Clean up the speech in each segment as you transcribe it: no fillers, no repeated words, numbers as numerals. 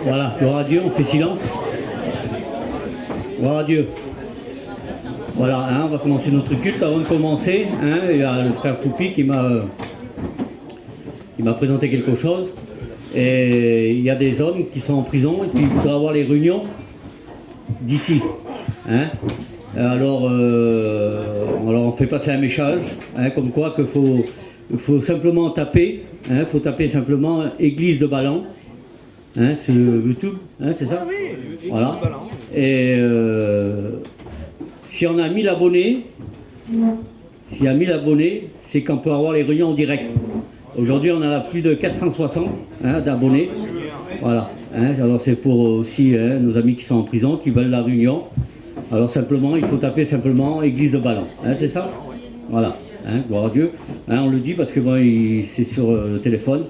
Voilà, gloire à Dieu, on fait silence. Gloire à Dieu. Voilà, hein, on va commencer notre culte. Avant de commencer, hein, il y a le frère Poupi qui m'a présenté quelque chose. Et il y a des hommes qui sont en prison et qui voudraient avoir les réunions d'ici. Hein. Alors on fait passer un message, hein, comme quoi qu'il faut simplement taper, hein, faut taper simplement Église de Ballan, hein, sur YouTube, hein, c'est ça? Oui, voilà. Et si on a 1000 abonnés, c'est qu'on peut avoir les réunions en direct. Aujourd'hui, on a plus de 460 hein, d'abonnés. Voilà. Hein, alors c'est pour aussi hein, nos amis qui sont en prison, qui veulent la réunion. Alors simplement, il faut taper simplement Église de Ballan. Hein, c'est ça? Voilà. Hein, gloire à Dieu. Hein, on le dit parce que bon, c'est sur le téléphone.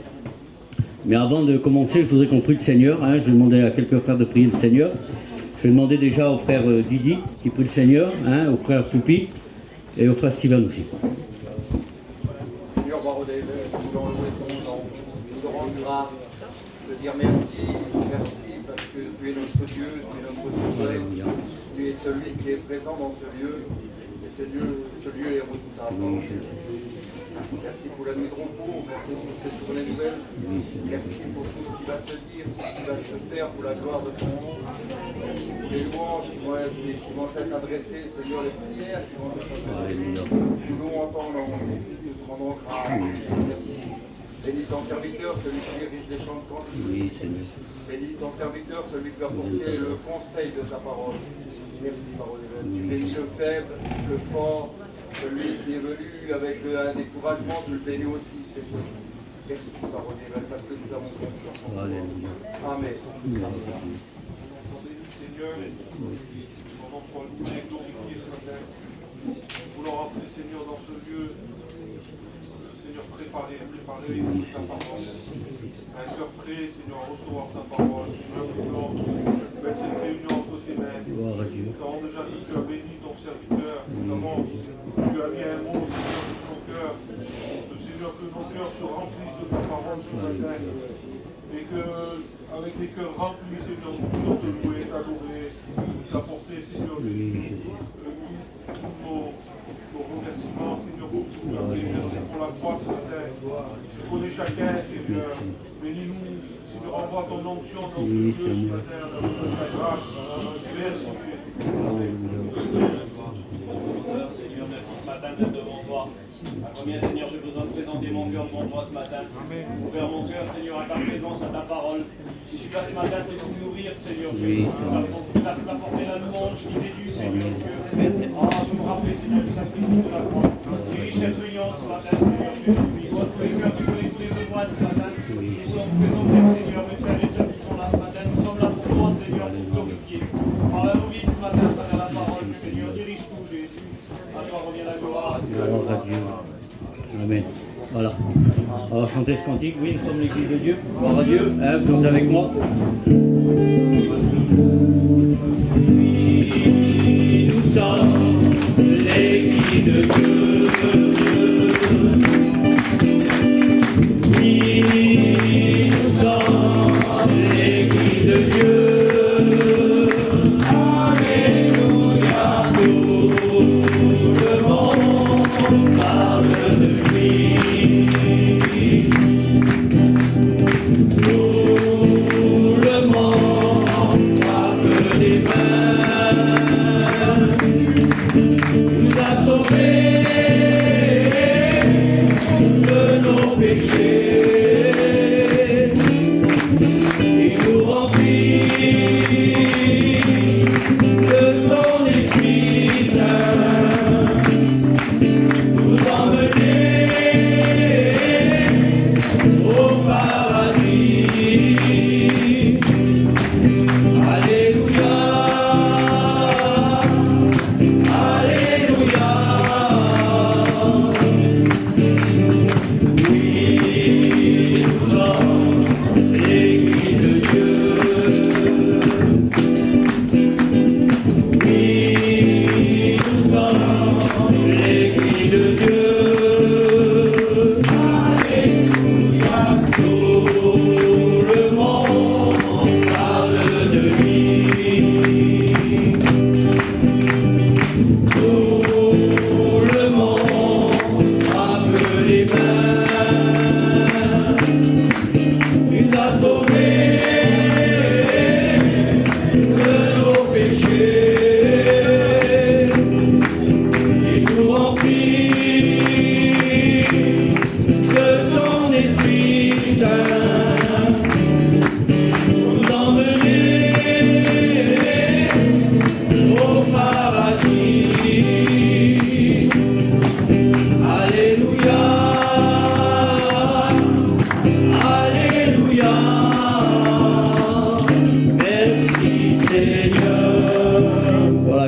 Mais avant de commencer, je voudrais qu'on prie le Seigneur. Hein, je vais demander à quelques frères de prier le Seigneur. Je vais demander déjà au frère Didi qui prie le Seigneur, hein, au frère Poupi et au frère Steven aussi. Seigneur, Baron David, nous allons louer ton nom, nous te rendre grâce, te dire merci, merci parce que tu es notre Dieu, tu es notre souverain, tu es celui qui est présent dans ce lieu, et ce lieu est redoutable. Merci pour la nuit de repos, merci pour cette journée nouvelle, merci pour tout ce qui va se dire, tout ce qui va se faire pour la gloire de ton nom. Merci pour les louanges qui vont être adressées, Seigneur, les prières qui vont être adressées. Nous louons en ton nom, nous te rendons grâce. Merci. Bénis ton serviteur, celui qui dirige les chants de cantique. Bénis ton serviteur, celui qui va porter le conseil de ta parole. Merci, parole de Dieu. Tu bénis le faible, le fort, celui qui est venu avec un découragement, tu le bénis aussi, Seigneur. Merci, parole de Dieu, parce que nous avons confiance en toi. Amen. Seigneur, ton nom soit glorifié ce matin. Nous voulons rentrer, Seigneur, dans ce lieu, Seigneur, préparé ta parole. Un cœur prêt, Seigneur, à recevoir ta parole. Faites cette réunion entre tes mains. Nous avons déjà dit que tu as béni ton serviteur. Notamment, tu as mis un mot, Seigneur, sur son cœur. Seigneur, que nos cœurs se remplissent de ta parole ce matin. Et que, avec les cœurs remplis, Seigneur, nous puissions te louer, t'adorer, t'apporter, Seigneur, nos remerciements, Seigneur, pour tout. Merci pour la croix ce matin. Tu connais chacun, Seigneur. Bénis-nous, Seigneur, envoie ton onction dans ce lieu ce matin, dans ta grâce. Merci, Seigneur, merci ce matin d'être devant toi. À combien, Seigneur, j'ai besoin de présenter mon cœur devant toi ce matin. Ouvrir mon cœur, Seigneur, à ta présence, à ta parole. Si je suis là ce matin, c'est pour t'ouvrir, Seigneur. Pour t'apporter la louange qui t'est due, Seigneur Dieu. Pour me rappeler, Seigneur, du sacrifice de la croix. Dirige cette réunion ce matin, Seigneur Dieu. Tu vois tous les cœurs, tu connais tous les besoins ce matin. Nous voulons vous présenter, Seigneur, mes frères et sœurs qui sont là ce matin. Nous sommes là pour toi, Seigneur, pour glorifier. Parle à nos vies ce matin, à travers la parole, Seigneur. Dirige tout, Jésus. À toi revient la gloire. Gloire à Dieu. Amen. Voilà. On va chanter ce cantique. Oui, nous sommes l'église de Dieu. Gloire à Dieu. Hein, vous chantez avec moi. Oui, nous sommes l'église de Dieu. Oui, nous sommes l'église de Dieu. Alléluia, tout le monde parle de lui. Tout le monde frappe des mains. Nous a sauvés.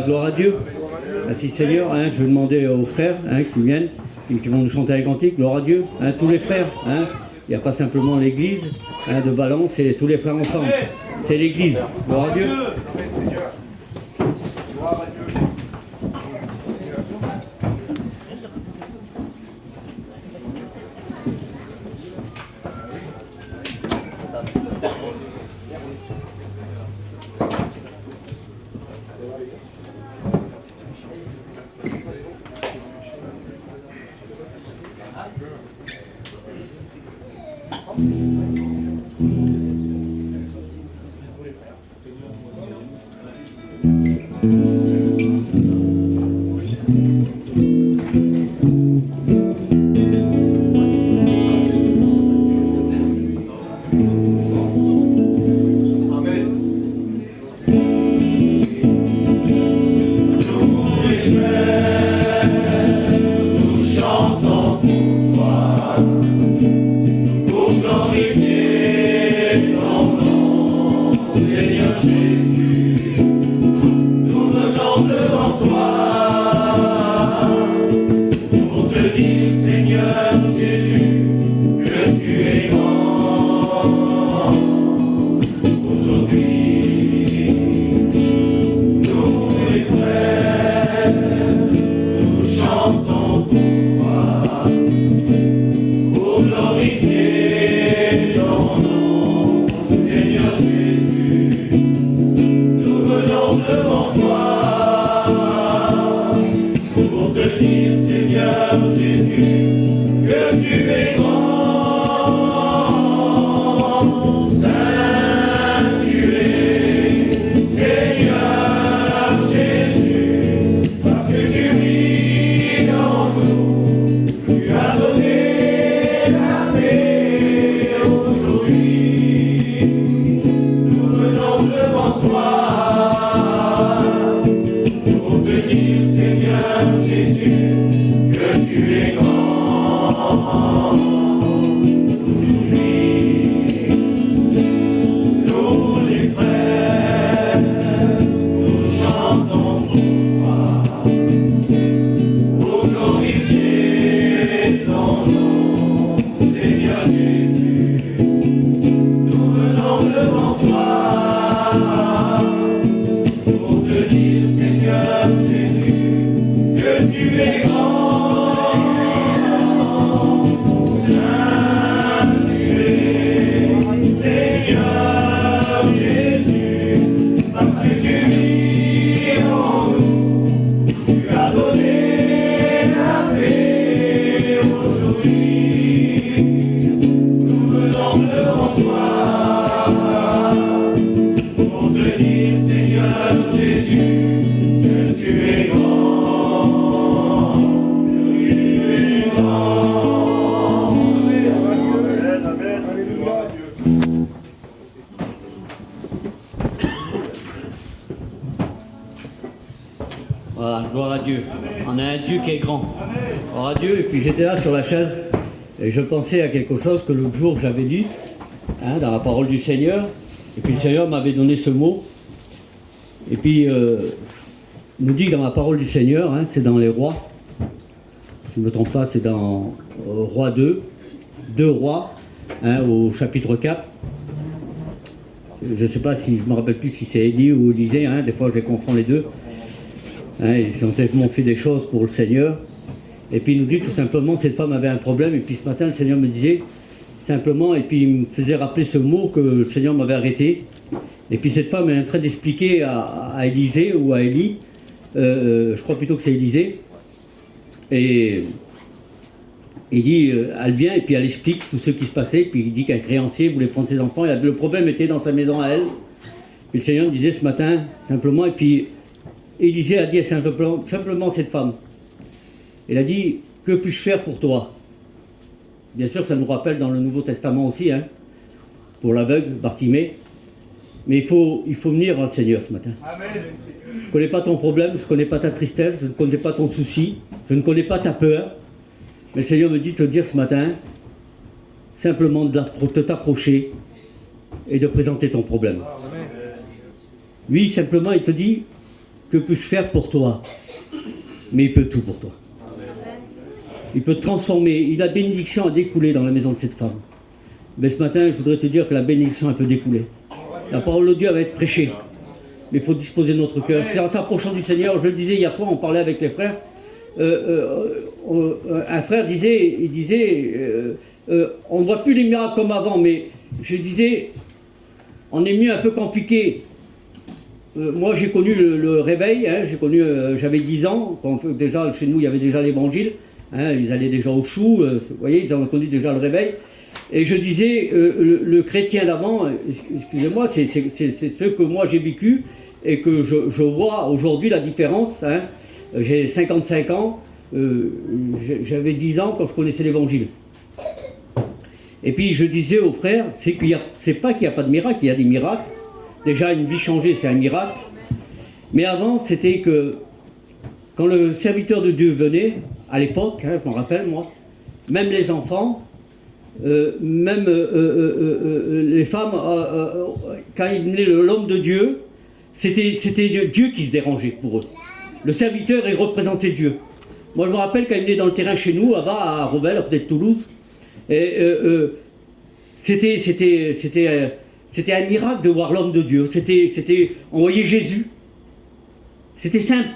gloire à Dieu. Merci Seigneur. Hein, je vais demander aux frères qui viennent, qui vont nous chanter un cantique. Gloire à Dieu. Hein, tous les frères. Hein. Il n'y a pas simplement l'église de Valence, c'est tous les frères ensemble. C'est l'église. Gloire à Dieu. J'étais là sur la chaise et je pensais à quelque chose que l'autre jour j'avais dit dans la parole du Seigneur, et puis le Seigneur m'avait donné ce mot, et puis il nous dit dans la parole du Seigneur, c'est dans les Rois, si je ne me trompe pas, c'est dans Roi 2 Rois, au chapitre 4. Je ne sais pas si, je ne me rappelle plus si c'est Élie ou Élisée, des fois je les confonds les deux. Ils ont tellement fait des choses pour le Seigneur. Et puis il nous dit tout simplement, cette femme avait un problème, et puis ce matin le Seigneur me disait simplement, et puis il me faisait rappeler ce mot que le Seigneur m'avait arrêté. Et puis cette femme est en train d'expliquer à Élisée ou à Élie, je crois plutôt que c'est Élisée, et il dit, elle vient et puis elle explique tout ce qui se passait, puis il dit qu'un créancier voulait prendre ses enfants, et le problème était dans sa maison à elle. Et le Seigneur me disait ce matin, simplement, et puis Élisée a dit simplement cette femme. Elle a dit, que puis-je faire pour toi? Bien sûr, ça nous rappelle dans le Nouveau Testament aussi, pour l'aveugle, Bartimée. Mais il faut venir à le Seigneur ce matin. Amen. Je ne connais pas ton problème, je ne connais pas ta tristesse, je ne connais pas ton souci, je ne connais pas ta peur. Mais le Seigneur me dit de te dire ce matin, simplement de t'approcher et de présenter ton problème. Amen. Lui, simplement, il te dit, que puis-je faire pour toi? Mais il peut tout pour toi. Il peut te transformer. La bénédiction a découlé dans la maison de cette femme. Mais ce matin, je voudrais te dire que la bénédiction, elle peut découler. La parole de Dieu va être prêchée. Mais il faut disposer de notre cœur. C'est en s'approchant du Seigneur. Je le disais hier soir, on parlait avec les frères. Un frère disait, on ne voit plus les miracles comme avant, mais je disais, on est mieux un peu compliqué. Moi j'ai connu le réveil, hein, j'avais 10 ans, quand, déjà chez nous il y avait déjà l'évangile, hein, ils allaient déjà au chou, vous voyez, ils ont connu déjà le réveil. Et je disais, le chrétien d'avant, excusez-moi, c'est ce que moi j'ai vécu et que je vois aujourd'hui la différence. Hein. J'ai 55 ans, j'avais 10 ans quand je connaissais l'évangile. Et puis je disais aux frères, c'est pas qu'il n'y a pas de miracle, il y a des miracles. Déjà une vie changée, c'est un miracle. Mais avant, c'était que quand le serviteur de Dieu venait, à l'époque, hein, je m'en rappelle moi, même les enfants, même les femmes, quand il venait l'homme de Dieu, c'était Dieu qui se dérangeait pour eux. Le serviteur, il représentait Dieu. Moi, je me rappelle quand il venait dans le terrain chez nous, là-bas, à Rovelle, peut-être Toulouse, et c'était un miracle de voir l'homme de Dieu. On voyait Jésus. C'était simple.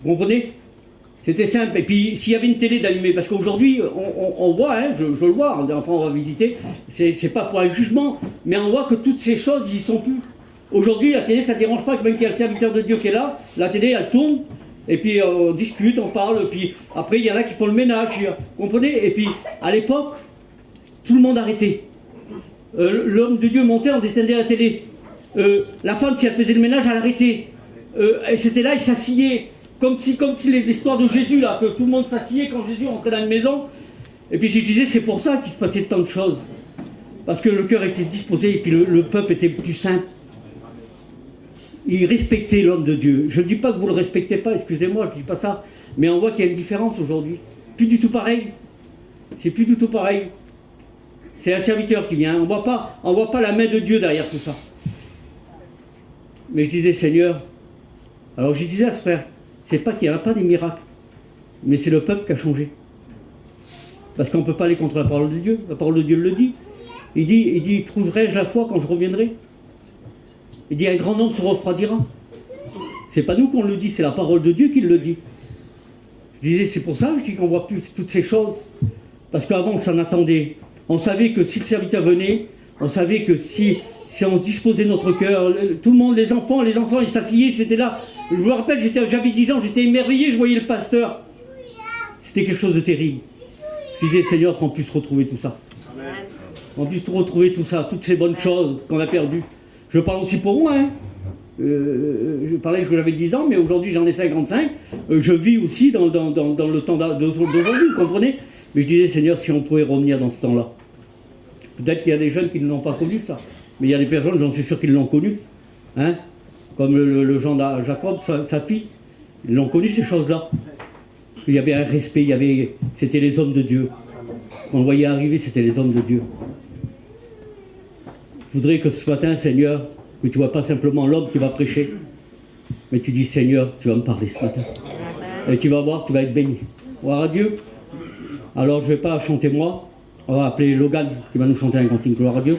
Vous comprenez? C'était simple. Et puis, s'il y avait une télé d'allumée, parce qu'aujourd'hui, on voit, hein, je le vois, enfin, on va visiter, c'est pas pour un jugement, mais on voit que toutes ces choses, ils y sont plus. Aujourd'hui, la télé, ça ne dérange pas, que même qu'il y a le serviteur de Dieu qui est là, la télé, elle tourne, et puis on discute, on parle, puis après, il y en a qui font le ménage, vous comprenez? Et puis, à l'époque, tout le monde arrêtait. L'homme de Dieu montait, on éteignait la télé. La femme, si elle faisait le ménage, elle arrêtait. Et c'était là, il s'asseyait. Comme si l'histoire de Jésus, là, que tout le monde s'asseyait quand Jésus rentrait dans une maison. Et puis je disais, c'est pour ça qu'il se passait tant de choses. Parce que le cœur était disposé, et puis le peuple était plus simple. Il respectait l'homme de Dieu. Je ne dis pas que vous ne le respectez pas, excusez-moi, je ne dis pas ça. Mais on voit qu'il y a une différence aujourd'hui. Plus du tout pareil. C'est plus du tout pareil. C'est un serviteur qui vient. On voit pas la main de Dieu derrière tout ça. Mais je disais, Seigneur, alors je disais à ce frère, c'est pas qu'il n'y a pas des miracles, mais c'est le peuple qui a changé. Parce qu'on ne peut pas aller contre la parole de Dieu. La parole de Dieu le dit. Il dit, trouverai-je la foi quand je reviendrai? Il dit, un grand nombre se refroidira. C'est pas nous qu'on le dit, c'est la parole de Dieu qui le dit. Je disais, c'est pour ça que je dis qu'on voit plus toutes ces choses. Parce qu'avant, on s'en attendait. On savait que si le serviteur venait, on savait que si on se disposait notre cœur, tout le monde, les enfants, ils s'assillaient, c'était là. Je me rappelle, j'avais 10 ans, j'étais émerveillé, je voyais le pasteur. C'était quelque chose de terrible. Je disais, Seigneur, qu'on puisse retrouver tout ça. Qu'on puisse retrouver tout ça, toutes ces bonnes choses qu'on a perdues. Je parle aussi pour moi, hein. Je parlais que j'avais 10 ans, mais aujourd'hui j'en ai 55. Je vis aussi dans le temps d'aujourd'hui, vous comprenez? Mais je disais, Seigneur, si on pouvait revenir dans ce temps-là. Peut-être qu'il y a des jeunes qui ne l'ont pas connu, ça. Mais il y a des personnes, j'en suis sûr, qui l'ont connu. Hein? Comme le Jean de Jacob, sa fille. Ils l'ont connu, ces choses-là. Il y avait un respect, c'était les hommes de Dieu. Quand on le voyait arriver, c'était les hommes de Dieu. Je voudrais que ce matin, Seigneur, que tu ne vois pas simplement l'homme qui va prêcher, mais tu dis, Seigneur, tu vas me parler ce matin. Et tu vas voir, tu vas être béni. Gloire à Dieu. Alors je ne vais pas chanter moi, on va appeler Logan qui va nous chanter un cantique. Gloire à Dieu.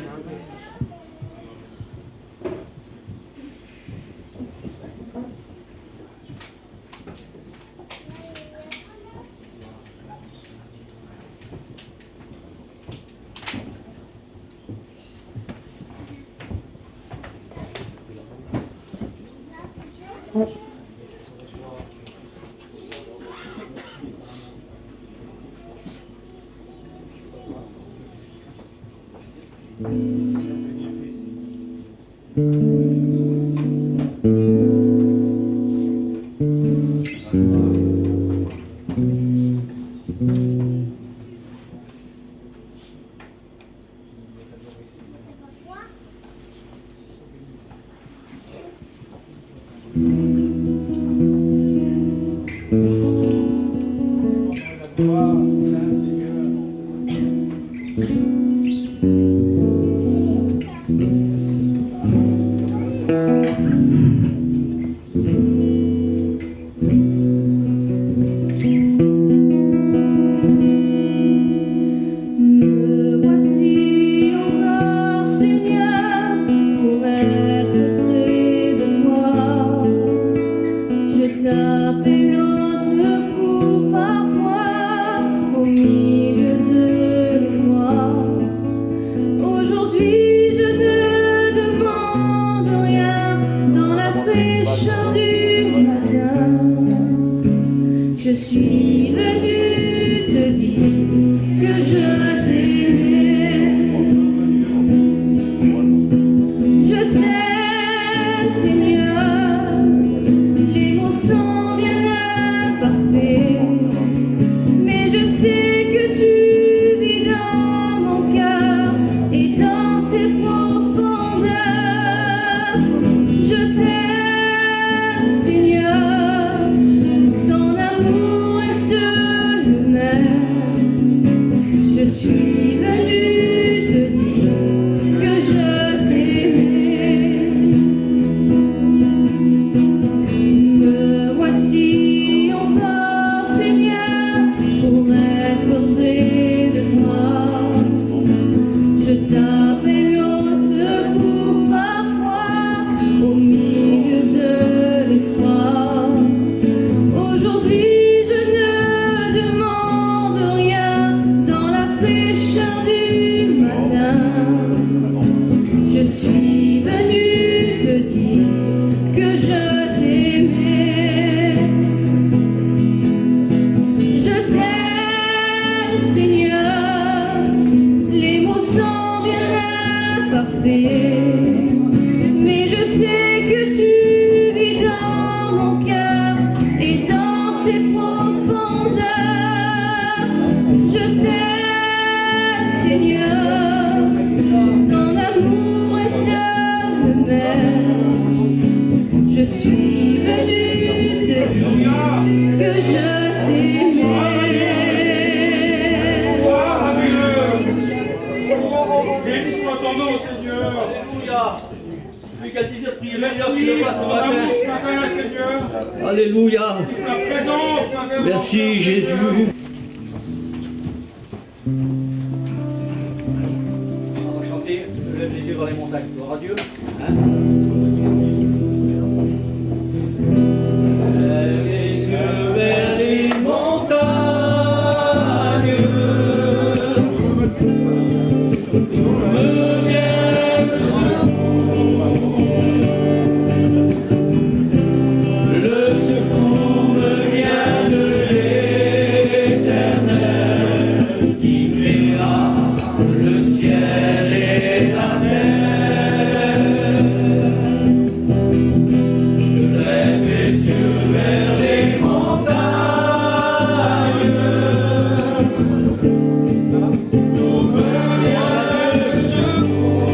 Alléluia. Celui qui a désiré de prier le Seigneur, qu'il le fasse ce matin. Seigneur. Alléluia. La présence, Merci Jésus. On va chanter Lève les yeux vers les montagnes. Gloire à Dieu. Hein? Lève les yeux vers les montagnes. Me vient le secours. Le secours me vient de l'Éternel qui créa le ciel et la terre. Je lève les yeux vers les montagnes, d'où me vient le secours.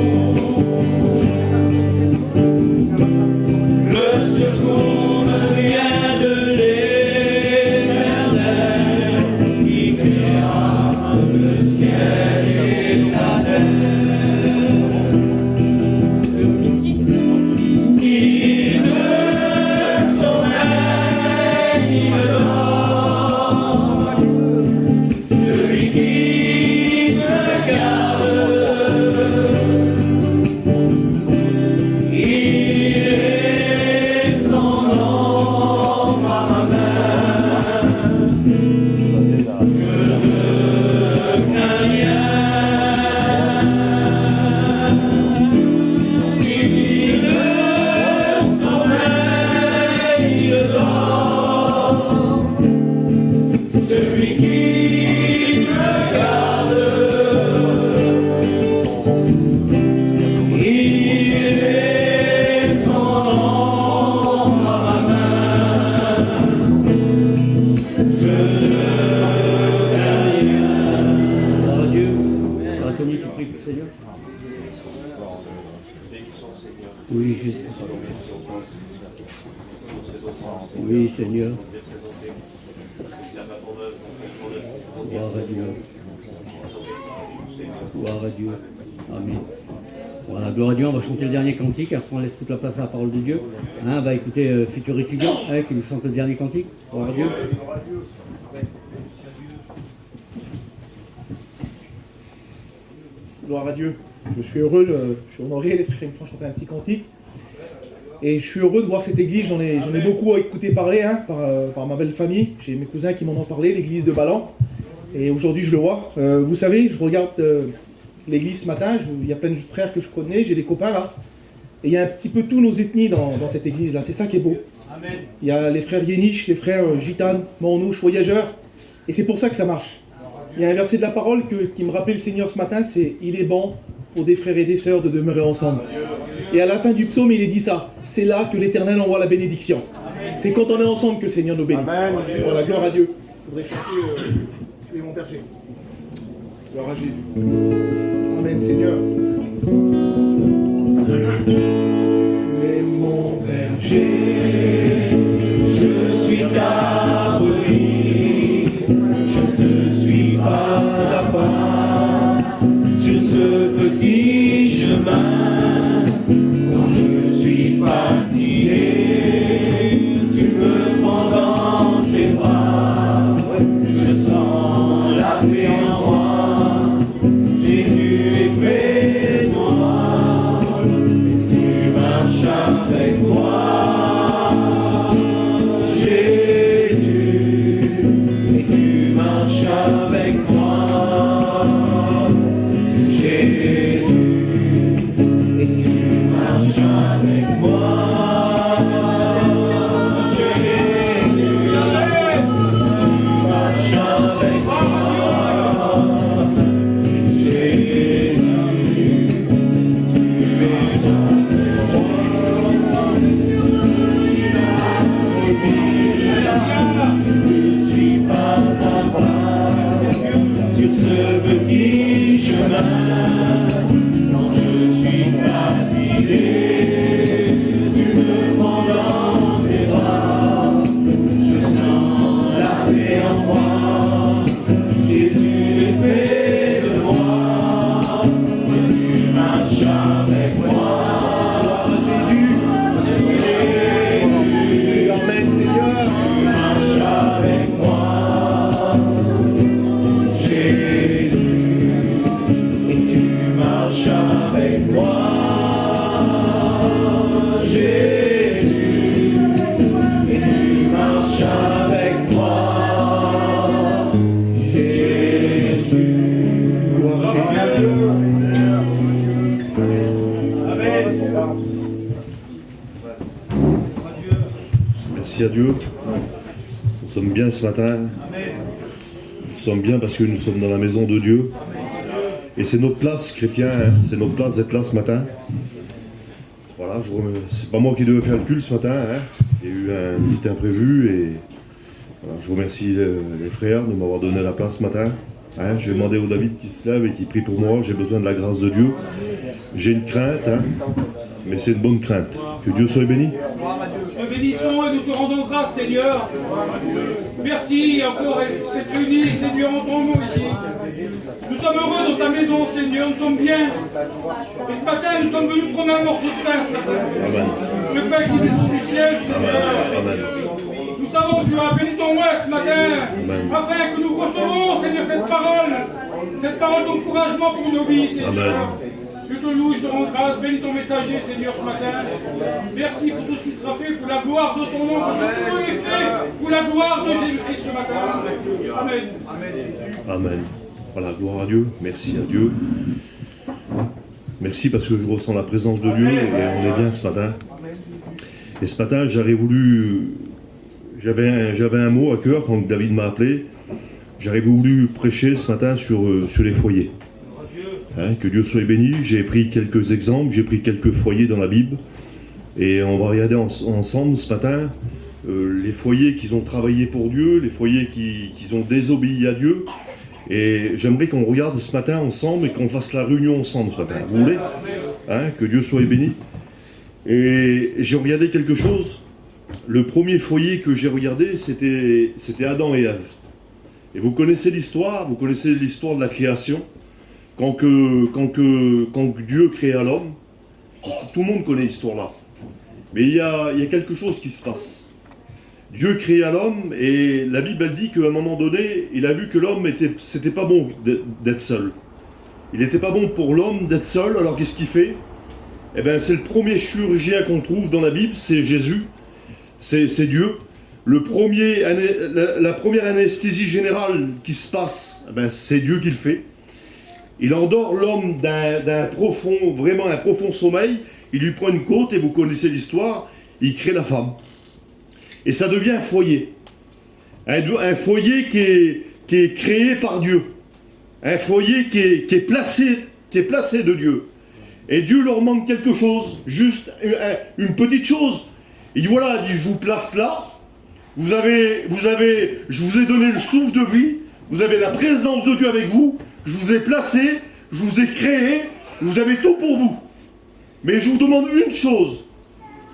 Le secours me vient de l'Éternel qui créa le ciel et la terre. Il ne sommeille ni ne dort, celui qui me garde. Il est son nom à ma main. Je ne crains rien. Il ne sommeille ni ne dort, celui qui me garde. Il est son nom à ma main. Je ne crains rien. Gloire à Dieu. Tony, tu pries pour le Seigneur. Oui, Jésus. Oui, Seigneur. Gloire à Dieu. Gloire à Dieu. Amen. Voilà, gloire à Dieu, on va chanter le dernier cantique, après on laisse toute la place à la parole de Dieu. Hein, bah écoutez, futur étudiant, qui nous chante le dernier cantique. Gloire à Dieu. Gloire à Dieu. Je suis heureux, je suis honoré, les frères me font chanter un petit cantique. Et je suis heureux de voir cette église, j'en ai beaucoup écouté parler par ma belle famille. J'ai mes cousins qui m'en ont parlé, l'église de Ballan. Et aujourd'hui je le vois. Vous savez, je regarde l'église ce matin, il y a plein de frères que je connais, j'ai des copains là. Et il y a un petit peu tous nos ethnies dans cette église là, c'est ça qui est beau. Amen. Il y a les frères Yéniche, les frères Gitanes, Manouche, Voyageurs. Et c'est pour ça que ça marche. Il y a un verset de la parole qui me rappelait le Seigneur ce matin, c'est « Il est bon pour des frères et des sœurs de demeurer ensemble ». Et à la fin du psaume, il est dit ça. C'est là que l'Éternel envoie la bénédiction. C'est quand on est ensemble que le Seigneur nous bénit. Amen. Voilà, gloire à Dieu. Je voudrais chanter « Tu es mon berger ». Gloire à Jésus. Amen, Seigneur. Tu es mon berger, je suis ta brebis, je ne suis pas à pas sur ce petit chemin. Quand je suis fatigué, tu me prends dans tes bras. Je sens la paix en moi, Jésus est près de moi. Tu marches avec moi. Merci à Dieu. Nous sommes bien ce matin. Nous sommes bien parce que nous sommes dans la maison de Dieu. Et c'est notre place, chrétiens, hein. C'est notre place d'être là ce matin. Voilà, c'est pas moi qui devais faire le culte ce matin. Hein. Il y a eu un petit imprévu et voilà, je remercie les frères de m'avoir donné la place ce matin. Hein. J'ai demandé au David qui se lève et qui prie pour moi. J'ai besoin de la grâce de Dieu. J'ai une crainte, hein, mais c'est une bonne crainte. Que Dieu soit béni. Nous bénissons et nous te rendons grâce, Seigneur. Merci encore d'être unis, Seigneur, en ton nom ici. Nous sommes heureux dans ta maison, Seigneur, nous sommes bien. Et ce matin, nous sommes venus prendre un morceau de pain. Amen. Le pain qui descend du ciel, Seigneur. Amen. Nous savons que tu as béni ton roi ce matin, afin que nous recevons, Seigneur, cette parole d'encouragement pour nos vies, Seigneur. Amen. Je te loue, je te rends grâce, bénis ton messager, Seigneur, ce matin. Merci pour tout ce qui sera fait, pour la gloire de ton nom, pour tout ce qui est fait, pour la gloire de Jésus-Christ ce matin. Amen. Amen. Voilà, gloire à Dieu. Merci à Dieu. Merci parce que je ressens la présence de Dieu et on est bien ce matin. Et ce matin, j'avais un mot à cœur quand David m'a appelé. J'avais voulu prêcher ce matin sur les foyers. Hein, que Dieu soit béni. J'ai pris quelques exemples, j'ai pris quelques foyers dans la Bible. Et on va regarder ensemble ce matin les foyers qui ont travaillé pour Dieu, les foyers qui ont désobéi à Dieu. Et j'aimerais qu'on regarde ce matin ensemble et qu'on fasse la réunion ensemble ce matin. Vous voulez, hein, que Dieu soit béni. Et j'ai regardé quelque chose. Le premier foyer que j'ai regardé, c'était Adam et Ève. Et vous connaissez l'histoire de la création. Quand Dieu créa l'homme, tout le monde connaît l'histoire-là. Mais il y a quelque chose qui se passe. Dieu créa l'homme et la Bible elle dit qu'à un moment donné, il a vu que l'homme c'était pas bon d'être seul. Il n'était pas bon pour l'homme d'être seul, alors qu'est-ce qu'il fait? Eh bien, c'est le premier chirurgien qu'on trouve dans la Bible, c'est Jésus, c'est Dieu. La première anesthésie générale qui se passe, eh bien, c'est Dieu qui le fait. Il endort l'homme d'un profond sommeil, il lui prend une côte, et vous connaissez l'histoire, il crée la femme. Et ça devient un foyer. Un foyer qui est créé par Dieu. Un foyer qui est placé de Dieu. Et Dieu leur manque quelque chose, juste une petite chose. Il dit voilà, il dit, je vous place là, je vous ai donné le souffle de vie, vous avez la présence de Dieu avec vous, je vous ai placé, je vous ai créé, vous avez tout pour vous. Mais je vous demande une chose,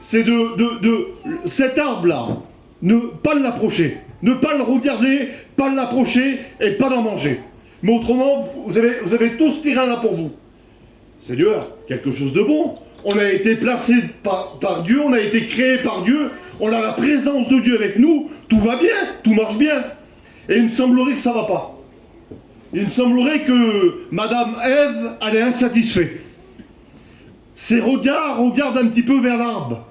c'est de cet arbre-là, ne pas l'approcher, ne pas le regarder, pas l'approcher et pas d'en manger. Mais autrement, vous avez tout ce terrain-là pour vous. Seigneur, quelque chose de bon. On a été placé par Dieu, on a été créé par Dieu, on a la présence de Dieu avec nous, tout va bien, tout marche bien. Et il me semblerait que ça ne va pas. Il me semblerait que Madame Ève, elle est insatisfaite. Ses regards regardent un petit peu vers l'arbre.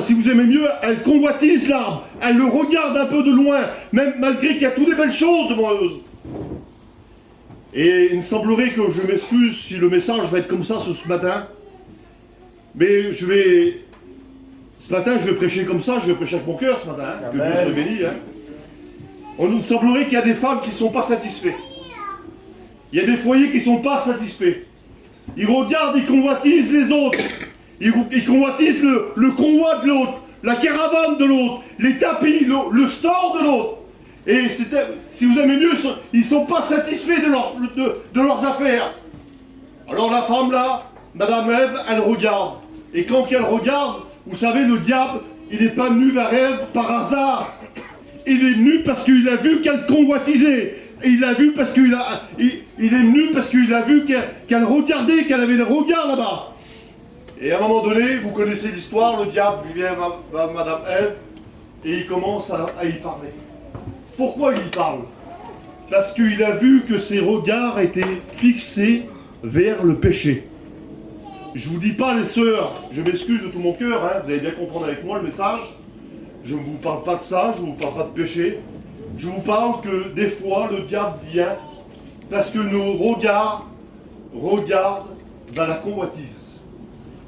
Si vous aimez mieux, elle convoitise l'arbre. Elle le regarde un peu de loin, même malgré qu'il y a toutes des belles choses devant eux. Et il me semblerait que je m'excuse si le message va être comme ça ce matin. Mais ce matin, je vais prêcher comme ça, je vais prêcher avec mon cœur ce matin. Hein, que Dieu soit béni. Hein. On nous semblerait qu'il y a des femmes qui ne sont pas satisfaites. Il y a des foyers qui ne sont pas satisfaits. Ils regardent, ils convoitisent les autres. Ils convoitisent le convoi de l'autre, la caravane de l'autre, les tapis, le store de l'autre. Et si vous aimez mieux, ils ne sont pas satisfaits de leurs affaires. Alors la femme là, Madame Ève, elle regarde. Et quand elle regarde, vous savez, le diable, il n'est pas venu vers Ève par hasard. Il est venu parce qu'il a vu qu'elle convoitisait. Et il a vu parce qu'il est venu parce qu'il a vu qu'elle regardait, qu'elle avait le regard là-bas. Et à un moment donné, vous connaissez l'histoire, le diable vient vers Madame Ève et il commence à y parler. Pourquoi il y parle? Parce qu'il a vu que ses regards étaient fixés vers le péché. Je vous dis pas, les sœurs, je m'excuse de tout mon cœur, hein, vous allez bien comprendre avec moi le message. Je ne vous parle pas de ça, je ne vous parle pas de péché. Je vous parle que des fois, le diable vient parce que nos regards regardent vers la convoitise.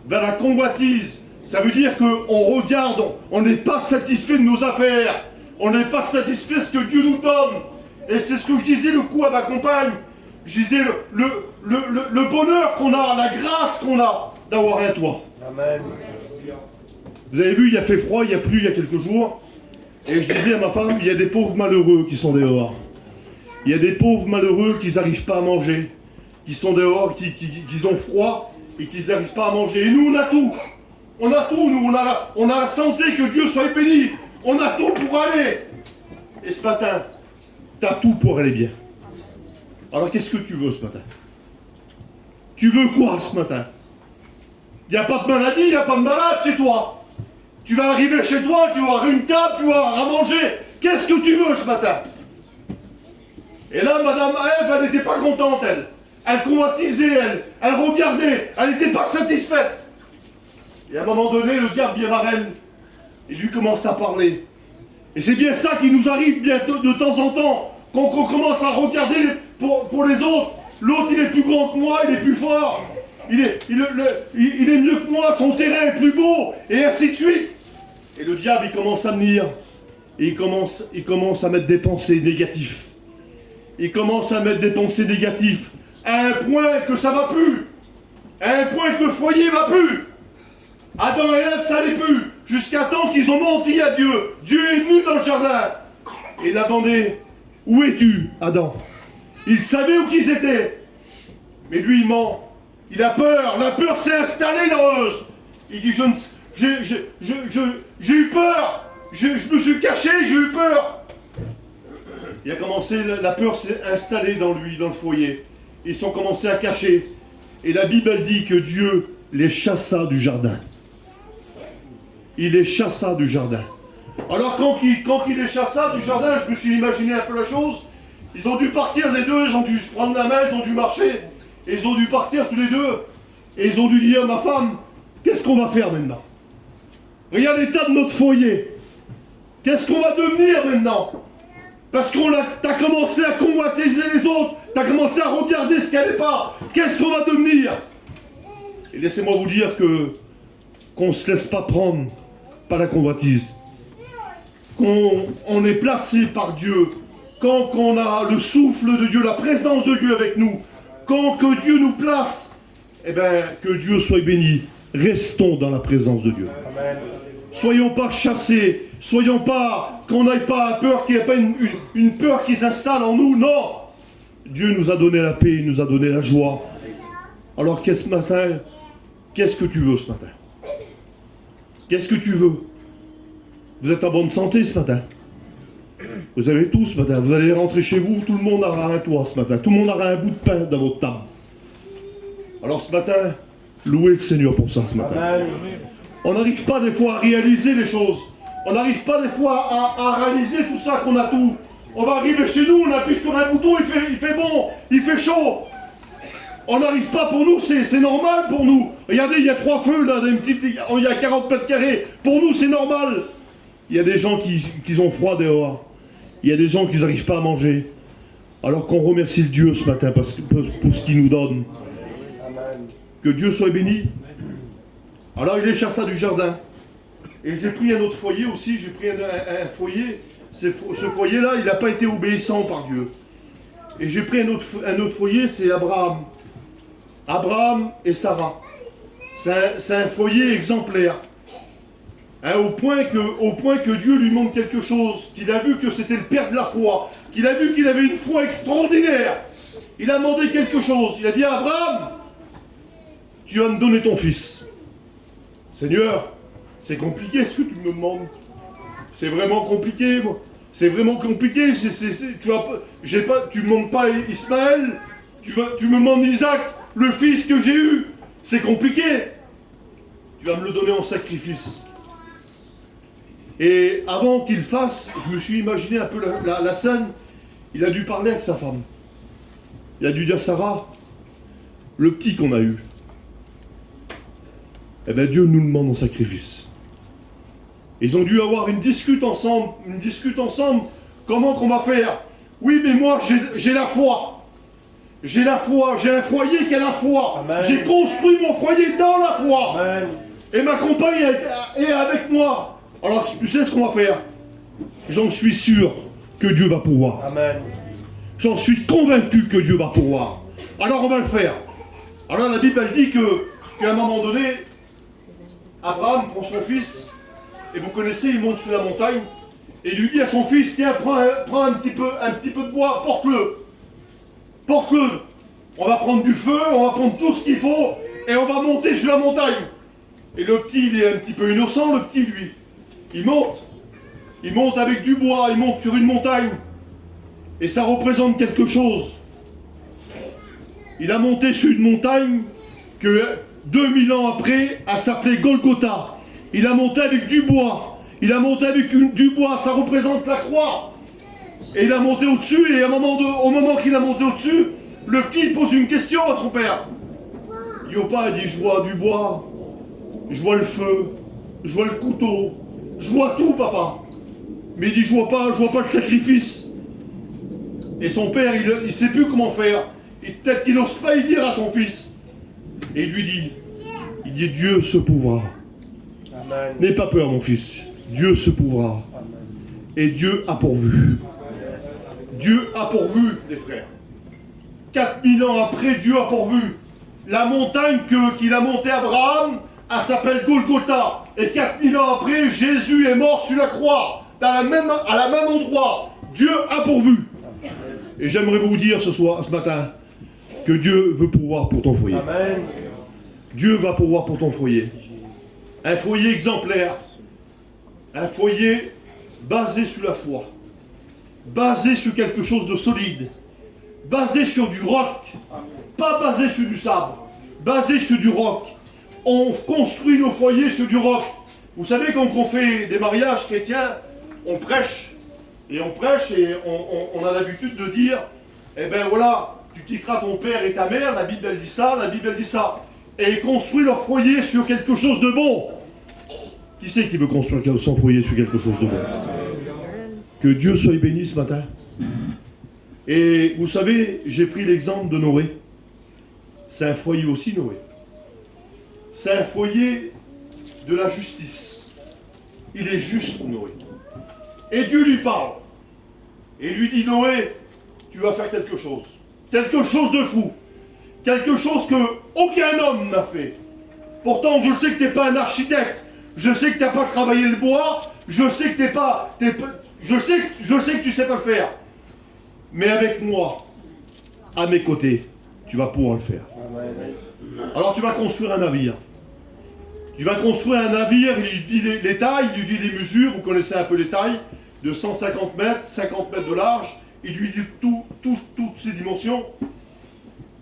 vers la convoitise. Ça veut dire qu'on regarde, on n'est pas satisfait de nos affaires. On n'est pas satisfait de ce que Dieu nous donne. Et c'est ce que je disais le coup à ma compagne. Je disais le bonheur qu'on a, la grâce qu'on a d'avoir un toit. Amen. Vous avez vu, il a fait froid, il y a plu il y a quelques jours. Et je disais à ma femme, il y a des pauvres malheureux qui sont dehors. Il y a des pauvres malheureux qui n'arrivent pas à manger. Qui sont dehors, qui ont froid et qui n'arrivent pas à manger. Et nous, on a tout. On a tout, nous. On a la santé, que Dieu soit béni. On a tout pour aller. Et ce matin, tu as tout pour aller bien. Alors qu'est-ce que tu veux ce matin? Tu veux quoi ce matin? Il n'y a pas de maladie, il n'y a pas de malade chez toi. Tu vas arriver chez toi, tu vas avoir une table, tu vas avoir à manger. Qu'est-ce que tu veux ce matin? Et là, Madame Ève, elle n'était pas contente, elle. Elle convoitisait, elle regardait, elle n'était pas satisfaite. Et à un moment donné, le diable vient vers elle. Il lui commence à parler. Et c'est bien ça qui nous arrive bientôt de temps en temps. Quand on commence à regarder pour les autres. L'autre, il est plus grand que moi, il est plus fort. Il est mieux que moi, son terrain est plus beau. Et ainsi de suite. Et le diable, il commence à venir. Et il commence à mettre des pensées négatives. Il commence à mettre des pensées négatives. À un point que ça va plus. À un point que le foyer va plus. Adam et Ève, ça n'allait plus. Jusqu'à temps qu'ils ont menti à Dieu. Dieu est venu dans le jardin. Et il a demandé, où es-tu, Adam? Il savait où qu'ils étaient. Mais lui, il ment. Il a peur. La peur s'est installée dans eux. Il dit, j'ai eu peur. Je me suis caché, j'ai eu peur. Il a commencé, la peur s'est installée dans lui, dans le foyer. Ils sont commencés à cacher. Et la Bible, elle dit que Dieu les chassa du jardin. Il les chassa du jardin. Alors quand il les chassa du jardin, je me suis imaginé un peu la chose. Ils ont dû partir les deux, ils ont dû se prendre la main, ils ont dû marcher. Et ils ont dû partir tous les deux. Et ils ont dû dire à ma femme, qu'est-ce qu'on va faire maintenant? Regarde l'état de notre foyer. Qu'est-ce qu'on va devenir maintenant? Parce t'as commencé à convoitiser les autres, t'as commencé à regarder ce qu'elle n'est pas. Qu'est-ce qu'on va devenir? Et laissez-moi vous dire qu'on ne se laisse pas prendre par la convoitise. Qu'on est placé par Dieu. Quand on a le souffle de Dieu, la présence de Dieu avec nous. Quand que Dieu nous place, eh bien, que Dieu soit béni. Restons dans la présence de Dieu. Amen. Soyons pas chassés. Soyons pas, qu'on n'aille pas à peur, qu'il n'y ait pas une peur qui s'installe en nous. Non. Dieu nous a donné la paix, il nous a donné la joie. Alors qu'est-ce que tu veux ce matin? Qu'est-ce que tu veux? Vous êtes en bonne santé ce matin? Vous avez tout ce matin. Vous allez rentrer chez vous, tout le monde aura un toit ce matin. Tout le monde aura un bout de pain dans votre table. Alors ce matin, louez le Seigneur pour ça ce matin. On n'arrive pas des fois à réaliser les choses. On n'arrive pas des fois à réaliser tout ça qu'on a tout. On va arriver chez nous, on appuie sur un bouton, il fait bon, il fait chaud. On n'arrive pas pour nous, c'est normal pour nous. Regardez, il y a 3 feux là, il y a 40 mètres carrés. Pour nous, c'est normal. Il y a des gens qui ont froid dehors. Il y a des gens qui n'arrivent pas à manger. Alors qu'on remercie le Dieu ce matin pour ce qu'il nous donne. Que Dieu soit béni. Alors il les chassa du jardin. Et j'ai pris un autre foyer aussi, j'ai pris un foyer. Ce foyer-là, il n'a pas été obéissant par Dieu. Et j'ai pris un autre foyer, c'est Abraham. Abraham et Sarah. C'est un foyer exemplaire. Hein, au point que Dieu lui montre quelque chose, qu'il a vu que c'était le père de la foi, qu'il a vu qu'il avait une foi extraordinaire. Il a demandé quelque chose. Il a dit à Abraham, tu vas me donner ton fils. Seigneur, c'est compliqué ce que tu me demandes. C'est vraiment compliqué, moi. C'est vraiment compliqué. Tu me demandes pas Ismaël, tu me demandes Isaac, le fils que j'ai eu. C'est compliqué. Tu vas me le donner en sacrifice. Et avant qu'il fasse, je me suis imaginé un peu la scène. Il a dû parler avec sa femme. Il a dû dire, Sarah, le petit qu'on a eu, eh bien Dieu nous le demande en sacrifice. Ils ont dû avoir une discute ensemble, comment qu'on va faire? Oui, mais moi j'ai la foi. J'ai la foi, j'ai un foyer qui a la foi. Amen. J'ai construit mon foyer dans la foi. Amen. Et ma compagne est avec moi. Alors tu sais ce qu'on va faire? J'en suis sûr que Dieu va pouvoir. Amen. J'en suis convaincu que Dieu va pouvoir. Alors on va le faire. Alors la Bible elle dit qu'à un moment donné, Abraham prend son fils, et vous connaissez, il monte sur la montagne, et il lui dit à son fils, tiens, prends un petit peu de bois, porte-le. Porte-le. On va prendre du feu, on va prendre tout ce qu'il faut, et on va monter sur la montagne. Et le petit, il est un petit peu innocent, le petit, lui. Il monte. Il monte avec du bois, il monte sur une montagne. Et ça représente quelque chose. Il a monté sur une montagne que 2000 ans après a s'appelé Golgotha. Il a monté avec du bois. Il a monté avec du bois, ça représente la croix. Et il a monté au-dessus, et au moment qu'il a monté au-dessus, le petit pose une question à son père. Yopa, il dit, je vois du bois, je vois le feu, je vois le couteau, je vois tout, papa. Mais il dit, je vois pas le sacrifice. Et son père, il sait plus comment faire. Et peut-être qu'il n'ose pas y dire à son fils. Et il lui dit, Dieu se pourra. N'aie pas peur, mon fils. Dieu se pourra. Et Dieu a pourvu. Dieu a pourvu, les frères. 4000 ans après, Dieu a pourvu. La montagne qu'il a montée Abraham, elle s'appelle Golgotha. Et 4000 ans après, Jésus est mort sur la croix. À la même endroit. Dieu a pourvu. Et j'aimerais vous dire ce matin, que Dieu veut pourvoir pour ton foyer. Amen. Dieu va pourvoir pour ton foyer. Un foyer exemplaire. Un foyer basé sur la foi. Basé sur quelque chose de solide. Basé sur du roc. Pas basé sur du sable. Basé sur du roc. On construit nos foyers sur du roc. Vous savez, quand on fait des mariages chrétiens, on prêche. Et on a l'habitude de dire, eh ben voilà, tu quitteras ton père et ta mère, la Bible elle dit ça, la Bible elle dit ça. Et ils construisent leur foyer sur quelque chose de bon. Qui c'est qui veut construire son foyer sur quelque chose de bon? Que Dieu soit béni ce matin. Et vous savez, j'ai pris l'exemple de Noé. C'est un foyer aussi, Noé. C'est un foyer de la justice. Il est juste, Noé. Et Dieu lui parle. Et lui dit, Noé, tu vas faire quelque chose. Quelque chose de fou. Quelque chose que aucun homme n'a fait. Pourtant, je sais que tu n'es pas un architecte. Je sais que tu n'as pas travaillé le bois. Je sais que je sais que tu ne sais pas le faire. Mais avec moi, à mes côtés, tu vas pouvoir le faire. Alors tu vas construire un navire. Tu vas construire un navire, il lui dit les tailles, il lui dit les mesures, vous connaissez un peu les tailles, de 150 mètres, 50 mètres de large, il lui dit toutes ces dimensions.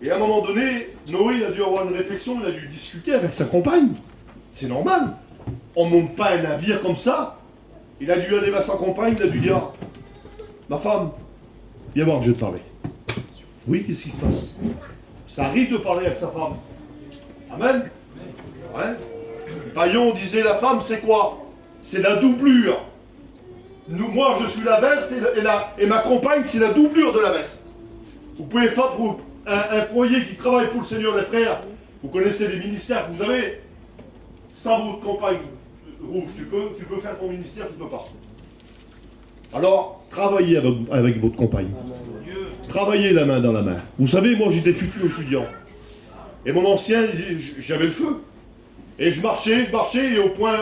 Et à un moment donné, Noé il a dû avoir une réflexion, il a dû discuter avec sa compagne. C'est normal. On ne monte pas un navire comme ça. Il a dû aller vers sa compagne, il a dû dire, ma femme, viens voir, je vais te parler. Oui, qu'est-ce qui se passe? Ça arrive de parler avec sa femme. Amen. Ouais. Paillon disait, la femme, c'est quoi? C'est la doublure. Moi, je suis la veste et ma compagne, c'est la doublure de la veste. Vous pouvez faire pour un foyer qui travaille pour le Seigneur, les frères. Vous connaissez les ministères que vous avez. Sans votre compagne rouge, tu peux faire ton ministère, tu ne peux pas. Alors, travaillez avec votre compagne. Travaillez la main dans la main. Vous savez, moi, j'étais futur étudiant. Et mon ancien, j'avais le feu. Et je marchais, et au point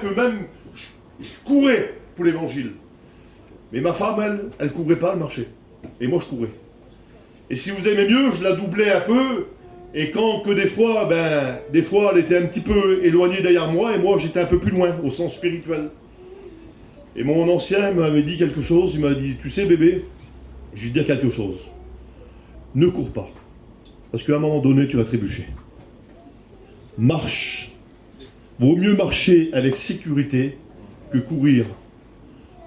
que même je courais pour l'évangile. Mais ma femme, elle courait pas, elle marchait. Et moi, je courais. Et si vous aimez mieux, je la doublais un peu. Et quand que des fois, elle était un petit peu éloignée derrière moi, et moi, j'étais un peu plus loin, au sens spirituel. Et mon ancien m'avait dit quelque chose, il m'a dit, tu sais bébé, je vais te dire quelque chose. Ne cours pas. Parce qu'à un moment donné, tu vas trébucher. Marche. Vaut mieux marcher avec sécurité que courir.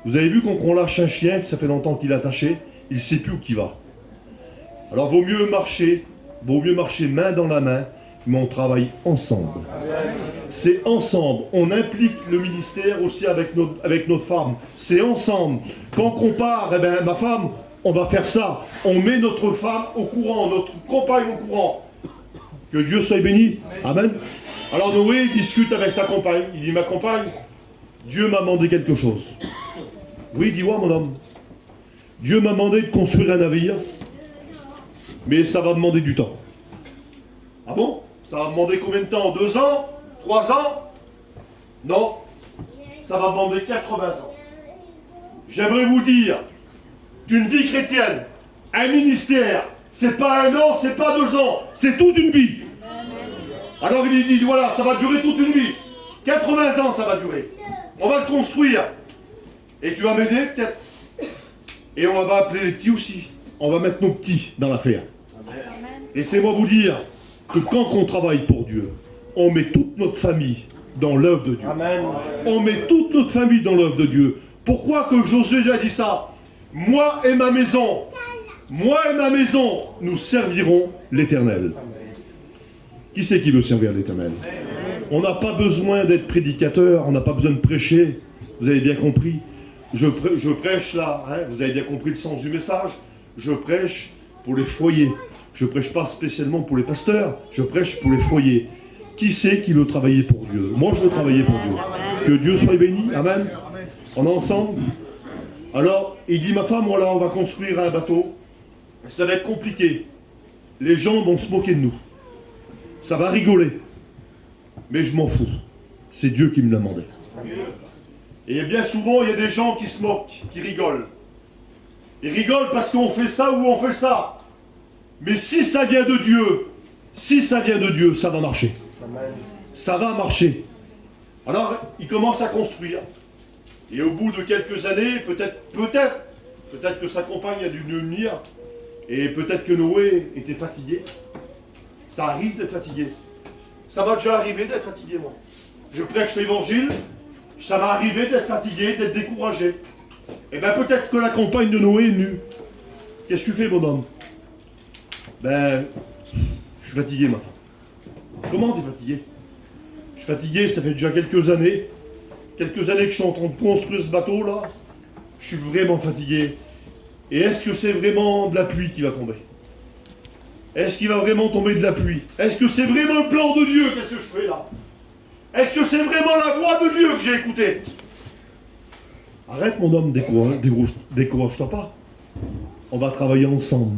Vous avez vu quand on lâche un chien, que ça fait longtemps qu'il est attaché, il ne sait plus où il va. Alors vaut mieux marcher main dans la main, mais on travaille ensemble. C'est ensemble. On implique le ministère aussi avec notre femme. C'est ensemble. Quand on part, ma femme, on va faire ça. On met notre femme au courant, notre compagne au courant. Que Dieu soit béni. Amen. Alors Noé discute avec sa compagne. Il dit, ma compagne, Dieu m'a demandé quelque chose. Oui, dis-moi mon homme. Dieu m'a demandé de construire un navire, mais ça va demander du temps. Ah bon? Ça va demander combien de temps? 2 ans? 3 ans? Non. Ça va demander 80 ans. J'aimerais vous dire qu'une vie chrétienne, un ministère, c'est pas 1 an, c'est pas 2 ans, c'est toute une vie. Alors il dit, voilà, ça va durer toute une vie. 80 ans ça va durer. On va le construire. Et tu vas m'aider peut-être. Et on va appeler les petits aussi. On va mettre nos petits dans l'affaire. Laissez-moi vous dire que quand on travaille pour Dieu, on met toute notre famille dans l'œuvre de Dieu. Amen. On met toute notre famille dans l'œuvre de Dieu. Pourquoi que Josué a dit ça? Moi et ma maison, nous servirons l'Éternel. Qui c'est qui veut servir l'Éternel? On n'a pas besoin d'être prédicateur, on n'a pas besoin de prêcher. Vous avez bien compris. Je prêche là, hein, vous avez bien compris le sens du message. Je prêche pour les foyers. Je prêche pas spécialement pour les pasteurs, je prêche pour les foyers. Qui c'est qui veut travailler pour Dieu? Moi je veux travailler pour Dieu. Que Dieu soit béni, amen. On est ensemble. Alors, il dit, ma femme, voilà, on va construire un bateau. Ça va être compliqué. Les gens vont se moquer de nous. Ça va rigoler. Mais je m'en fous. C'est Dieu qui me l'a demandé. Et bien souvent, il y a des gens qui se moquent, qui rigolent. Ils rigolent parce qu'on fait ça ou on fait ça. Mais si ça vient de Dieu, ça va marcher. Ça va marcher. Alors, il commence à construire. Et au bout de quelques années, peut-être que sa compagne a dû venir, et peut-être que Noé était fatigué. Ça arrive d'être fatigué. Ça m'a déjà arrivé d'être fatigué, moi. Je prêche l'évangile, ça m'est arrivé d'être fatigué, d'être découragé. Et bien peut-être que la compagne de Noé est venue. Qu'est-ce que tu fais, mon homme? Ben, je suis fatigué, ma femme. Comment t'es fatigué? Je suis fatigué, ça fait déjà quelques années que je suis en train de construire ce bateau-là. Je suis vraiment fatigué. Et est-ce que c'est vraiment de la pluie qui va tomber? Est-ce qu'il va vraiment tomber de la pluie? Est-ce que c'est vraiment le plan de Dieu? Qu'est-ce que je fais là? Est-ce que c'est vraiment la voix de Dieu que j'ai écoutée? Arrête mon homme, décourage-toi pas. On va travailler ensemble.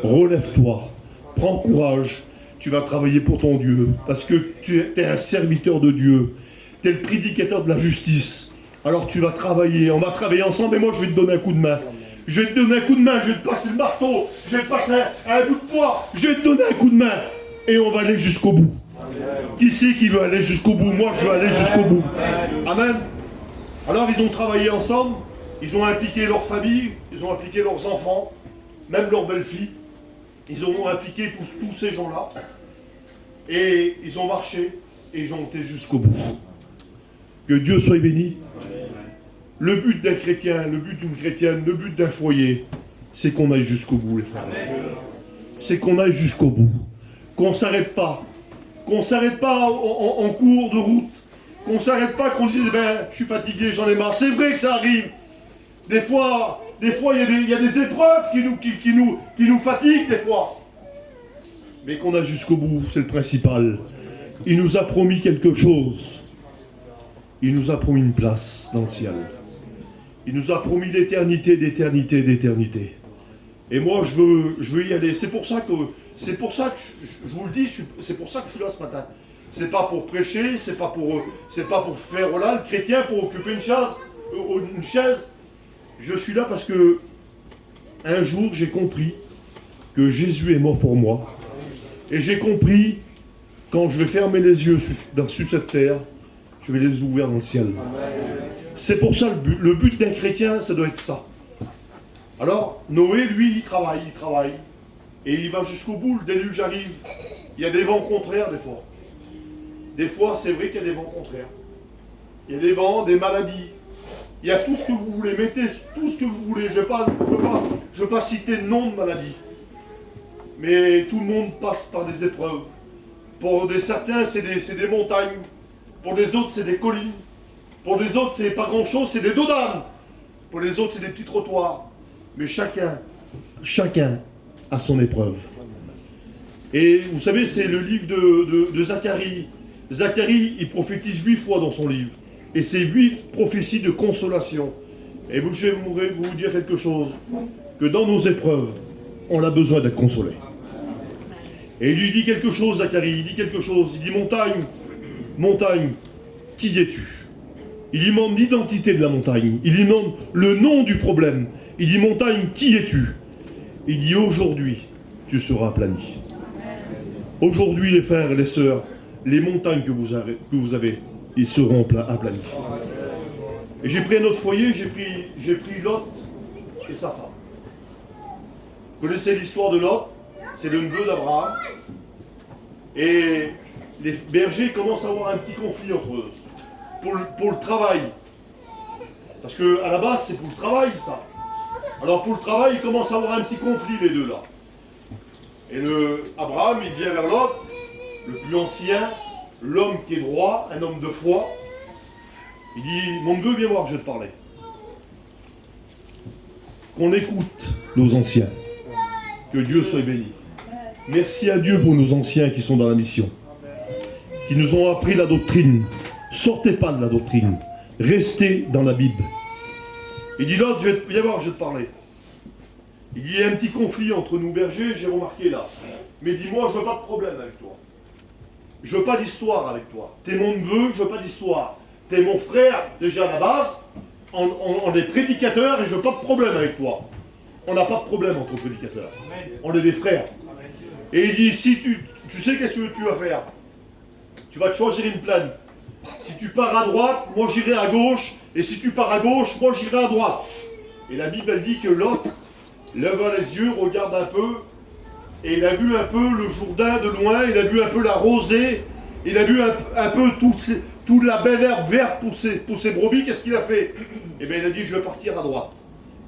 Relève-toi. Prends courage. Tu vas travailler pour ton Dieu. Parce que tu es un serviteur de Dieu. Tu es le prédicateur de la justice. Alors tu vas travailler. On va travailler ensemble et moi je vais te donner un coup de main. Je vais te donner un coup de main. Je vais te passer le marteau. Je vais te passer un bout de poids. Je vais te donner un coup de main. Et on va aller jusqu'au bout. Qui c'est qui veut aller jusqu'au bout? Moi je veux aller jusqu'au bout. Amen. Alors ils ont travaillé ensemble. Ils ont impliqué leur famille. Ils ont impliqué leurs enfants. Même leurs belles-filles. Ils ont impliqué tous ces gens-là. Et ils ont marché. Et ils ont été jusqu'au bout. Que Dieu soit béni. Le but d'un chrétien, le but d'une chrétienne, le but d'un foyer, c'est qu'on aille jusqu'au bout, les frères et sœurs. C'est qu'on aille jusqu'au bout. Qu'on ne s'arrête pas. Qu'on ne s'arrête pas en cours de route. Qu'on ne s'arrête pas, qu'on dise, je suis fatigué, j'en ai marre. C'est vrai que ça arrive. Des fois, il y a des épreuves qui nous fatiguent, des fois. Mais qu'on aille jusqu'au bout, c'est le principal. Il nous a promis quelque chose. Il nous a promis une place dans le ciel. Il nous a promis l'éternité, d'éternité, d'éternité. Et moi, je veux y aller. C'est pour ça que je vous le dis, c'est pour ça que je suis là ce matin. C'est pas pour prêcher, c'est pas pour faire le chrétien pour occuper une chaise. Je suis là parce que un jour j'ai compris que Jésus est mort pour moi. Et j'ai compris quand je vais fermer les yeux sur cette terre, je vais les ouvrir dans le ciel. C'est pour ça le but d'un chrétien, ça doit être ça. Alors, Noé, lui, il travaille. Et il va jusqu'au bout, le déluge arrive. Il y a des vents contraires, des fois. Des fois, c'est vrai qu'il y a des vents contraires. Il y a des vents, des maladies. Il y a tout ce que vous voulez. Mettez tout ce que vous voulez. Je ne veux pas citer de nom de maladie. Mais tout le monde passe par des épreuves. Pour certains, c'est des montagnes. Pour les autres, c'est des collines. Pour les autres, c'est pas grand-chose, c'est des dos d'âne. Pour les autres, c'est des petits trottoirs. mais chacun a son épreuve. Et vous savez, c'est le livre de Zacharie. Zacharie, il prophétise 8 fois dans son livre. Et c'est 8 prophéties de consolation. Et je vais vous dire quelque chose, que dans nos épreuves, on a besoin d'être consolé. Et il lui dit quelque chose, Zacharie, il dit quelque chose. Il dit, montagne, montagne, qui es-tu? Il lui demande l'identité de la montagne. Il lui demande le nom du problème. Il dit, montagne, qui es-tu? Il dit, aujourd'hui, tu seras aplani. Aujourd'hui, les frères et les sœurs, les montagnes que vous avez, ils seront aplanis. Et j'ai pris un autre foyer, j'ai pris Lot et sa femme. Vous connaissez l'histoire de Lot? C'est le neveu d'Abraham. Et les bergers commencent à avoir un petit conflit entre eux. Pour le travail. Parce que à la base, c'est pour le travail, ça. Alors pour le travail, ils commencent à avoir un petit conflit, les deux là. Et Abraham, il vient vers Lot, le plus ancien, l'homme qui est droit, un homme de foi. Il dit, mon neveu, viens voir, je vais te parler. Qu'on écoute nos anciens. Que Dieu soit béni. Merci à Dieu pour nos anciens qui sont dans la mission. Qui nous ont appris la doctrine. Sortez pas de la doctrine. Restez dans la Bible. Il dit, Lot, viens voir, je vais te parler. Il dit, il y a un petit conflit entre nous bergers, j'ai remarqué là. Mais dis-moi, je veux pas de problème avec toi. Je veux pas d'histoire avec toi. T'es mon neveu, je veux pas d'histoire. T'es mon frère, déjà à la base. On est prédicateurs et je veux pas de problème avec toi. On n'a pas de problème entre prédicateurs. On est des frères. Et il dit, si tu sais qu'est-ce que tu vas faire? Tu vas te choisir une plaine. Si tu pars à droite, moi j'irai à gauche. Et si tu pars à gauche, moi j'irai à droite. Et la Bible elle dit que Lot leva les yeux, regarde un peu. Et il a vu un peu le Jourdain de loin. Il a vu un peu la rosée. Il a vu un peu toute la belle herbe verte pour ses brebis. Qu'est-ce qu'il a fait? Eh bien il a dit, je vais partir à droite.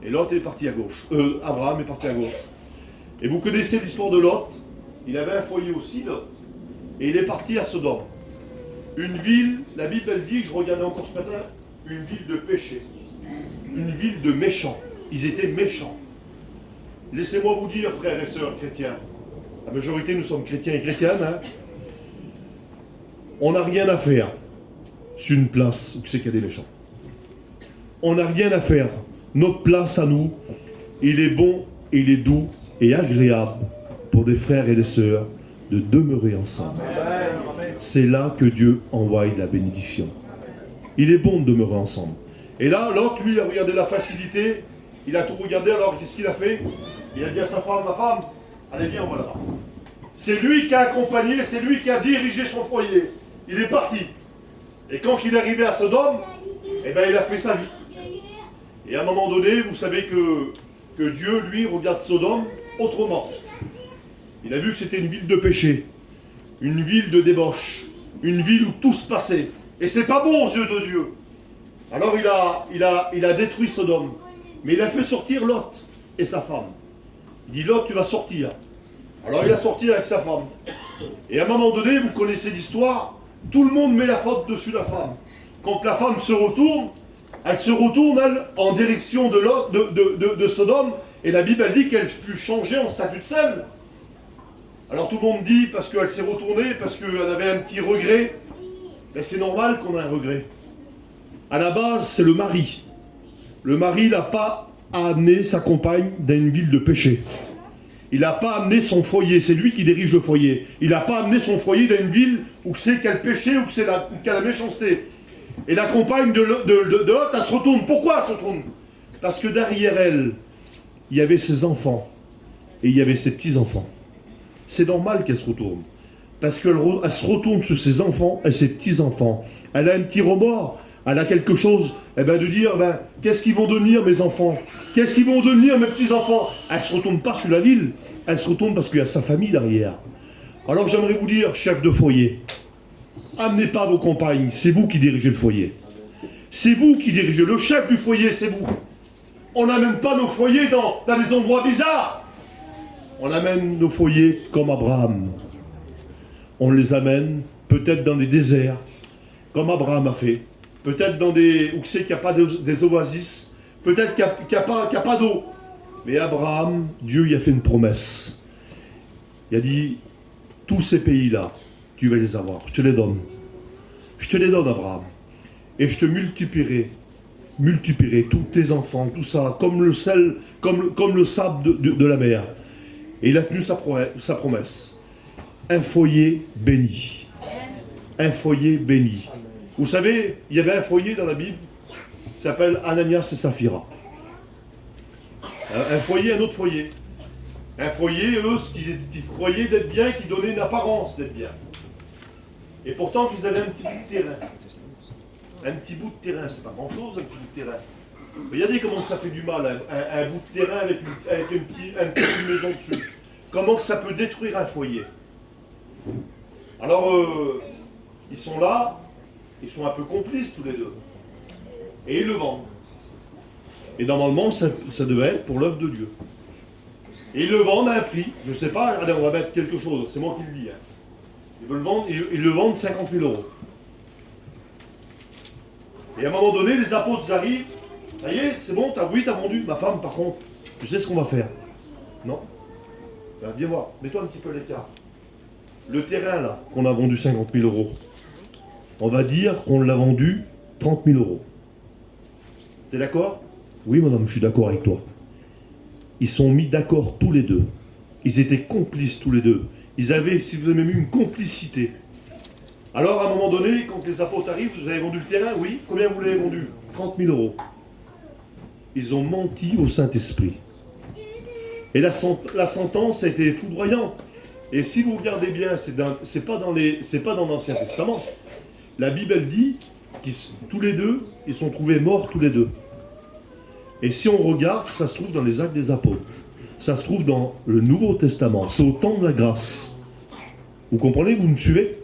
Et Lot est parti à gauche. Abraham est parti à gauche. Et vous connaissez l'histoire de Lot. Il avait un foyer aussi, Lot. Et il est parti à Sodome. Une ville, la Bible elle dit, je regardais encore ce matin, une ville de péché. Une ville de méchants. Ils étaient méchants. Laissez-moi vous dire, frères et sœurs chrétiens, la majorité nous sommes chrétiens et chrétiennes, hein, on n'a rien à faire sur une place où c'est qu'il y a des méchants. On n'a rien à faire. Notre place à nous, il est bon, il est doux et agréable pour des frères et des sœurs de demeurer ensemble. C'est là que Dieu envoie la bénédiction. Il est bon de demeurer ensemble. Et là, l'autre, lui, il a regardé la facilité, il a tout regardé, alors qu'est-ce qu'il a fait? Il a dit à sa femme, ma femme, allez viens, on va là-bas. C'est lui qui a accompagné, c'est lui qui a dirigé son foyer. Il est parti. Et quand il est arrivé à Sodome, eh ben, il a fait sa vie. Et à un moment donné, vous savez que Dieu, lui, regarde Sodome autrement. Il a vu que c'était une ville de péché, une ville de débauche, une ville où tout se passait. Et c'est pas bon aux yeux de Dieu. Alors il a détruit Sodome. Mais il a fait sortir Lot et sa femme. Il dit, Lot, tu vas sortir. Alors il a sorti avec sa femme. Et à un moment donné, vous connaissez l'histoire, tout le monde met la faute dessus la femme. Quand la femme se retourne, elle se retourne, elle, en direction de Sodome. Et la Bible, elle dit qu'elle fut changée en statue de sel. Alors tout le monde dit, parce qu'elle s'est retournée, parce qu'elle avait un petit regret. Mais c'est normal qu'on ait un regret. À la base, c'est le mari. Le mari n'a pas amené sa compagne dans une ville de péché. Il n'a pas amené son foyer, c'est lui qui dirige le foyer. Il n'a pas amené son foyer dans une ville où c'est qu'il y a le péché, où c'est qu'il y a la méchanceté. Et la compagne de Lot, elle se retourne. Pourquoi elle se retourne? Parce que derrière elle, il y avait ses enfants et il y avait ses petits-enfants. C'est normal qu'elle se retourne. Parce qu'elle se retourne sur ses enfants et ses petits-enfants. Elle a un petit remords. Elle a quelque chose de dire, qu'est-ce qu'ils vont devenir mes enfants? Qu'est-ce qu'ils vont devenir mes petits-enfants? Elle ne se retourne pas sur la ville. Elle se retourne parce qu'il y a sa famille derrière. Alors j'aimerais vous dire, chef de foyer, amenez pas vos compagnes. C'est vous qui dirigez le foyer. C'est vous qui dirigez. Le chef du foyer, c'est vous. On n'amène pas nos foyers dans des endroits bizarres. On amène nos foyers comme Abraham. On les amène peut-être dans des déserts, comme Abraham a fait. Peut-être dans où c'est qu'il n'y a pas des oasis. Peut-être qu'il n'y a pas d'eau. Mais Abraham, Dieu y a fait une promesse. Il a dit, tous ces pays-là, tu vas les avoir, je te les donne. Je te les donne, Abraham. Et je te multiplierai tous tes enfants, tout ça, comme le sel, comme le sable de la mer. Et il a tenu sa promesse. Un foyer béni. Un foyer béni. Vous savez, il y avait un foyer dans la Bible, qui s'appelle Ananias et Saphira. Un foyer, un autre foyer. Un foyer, eux, qui croyaient d'être bien, qui donnaient une apparence d'être bien. Et pourtant, ils avaient un petit bout de terrain. Un petit bout de terrain, c'est pas grand-chose, un petit bout de terrain. Regardez comment ça fait du mal, un bout de terrain avec une petite maison dessus. Comment que ça peut détruire un foyer. Alors, ils sont là, ils sont un peu complices tous les deux. Et ils le vendent. Et normalement, ça devait être pour l'œuvre de Dieu. Et ils le vendent à un prix, je ne sais pas, allez, on va mettre quelque chose, c'est moi qui le dis. Hein. Ils le vendent 50 000 euros. Et à un moment donné, les apôtres arrivent, ça y est, c'est bon, t'as vendu. Ma femme, par contre, tu sais ce qu'on va faire? Non? Ben, viens voir, mets-toi un petit peu à l'écart. Le terrain, là, qu'on a vendu 50 000 euros, on va dire qu'on l'a vendu 30 000 euros. T'es d'accord? Oui, madame, je suis d'accord avec toi. Ils sont mis d'accord tous les deux. Ils étaient complices tous les deux. Ils avaient, si vous avez même une complicité. Alors, à un moment donné, quand les apôtres arrivent, vous avez vendu le terrain? Oui. Combien vous l'avez vendu? 30 000 euros. Ils ont menti au Saint-Esprit. Et la sentence a été foudroyante. Et si vous regardez bien, c'est pas dans l'Ancien Testament. La Bible, elle dit qu'ils tous les deux, ils sont trouvés morts tous les deux. Et si on regarde, ça se trouve dans les Actes des Apôtres. Ça se trouve dans le Nouveau Testament. C'est au temps de la grâce. Vous comprenez? Vous me suivez?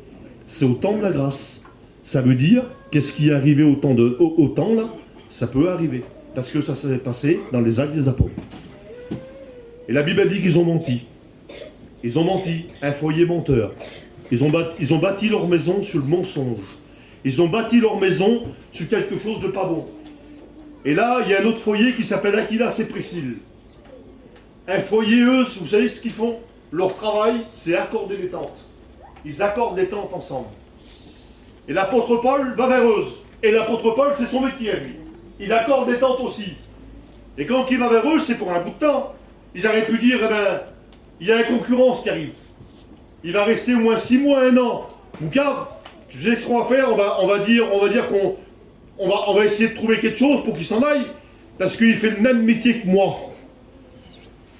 C'est au temps de la grâce. Ça veut dire, qu'est-ce qui est arrivé au temps là? Ça peut arriver. Parce que ça s'est passé dans les Actes des Apôtres. Et la Bible dit qu'ils ont menti. Ils ont menti. Un foyer menteur. Ils ont bâti leur maison sur le mensonge. Ils ont bâti leur maison sur quelque chose de pas bon. Et là, il y a un autre foyer qui s'appelle Aquilas et Priscille. Un foyer, eux, vous savez ce qu'ils font? Leur travail, c'est accorder les tentes. Ils accordent les tentes ensemble. Et l'apôtre Paul va vers eux. Et l'apôtre Paul, c'est son métier, lui. Il accorde les tentes aussi. Et quand il va vers eux, c'est pour un bout de temps. Ils auraient pu dire, eh ben, il y a une concurrence qui arrive. Il va rester au moins 6 mois, 1 an. Boucave, tu sais ce qu'on va faire? On va dire qu'on va essayer de trouver quelque chose pour qu'il s'en aille. Parce qu'il fait le même métier que moi.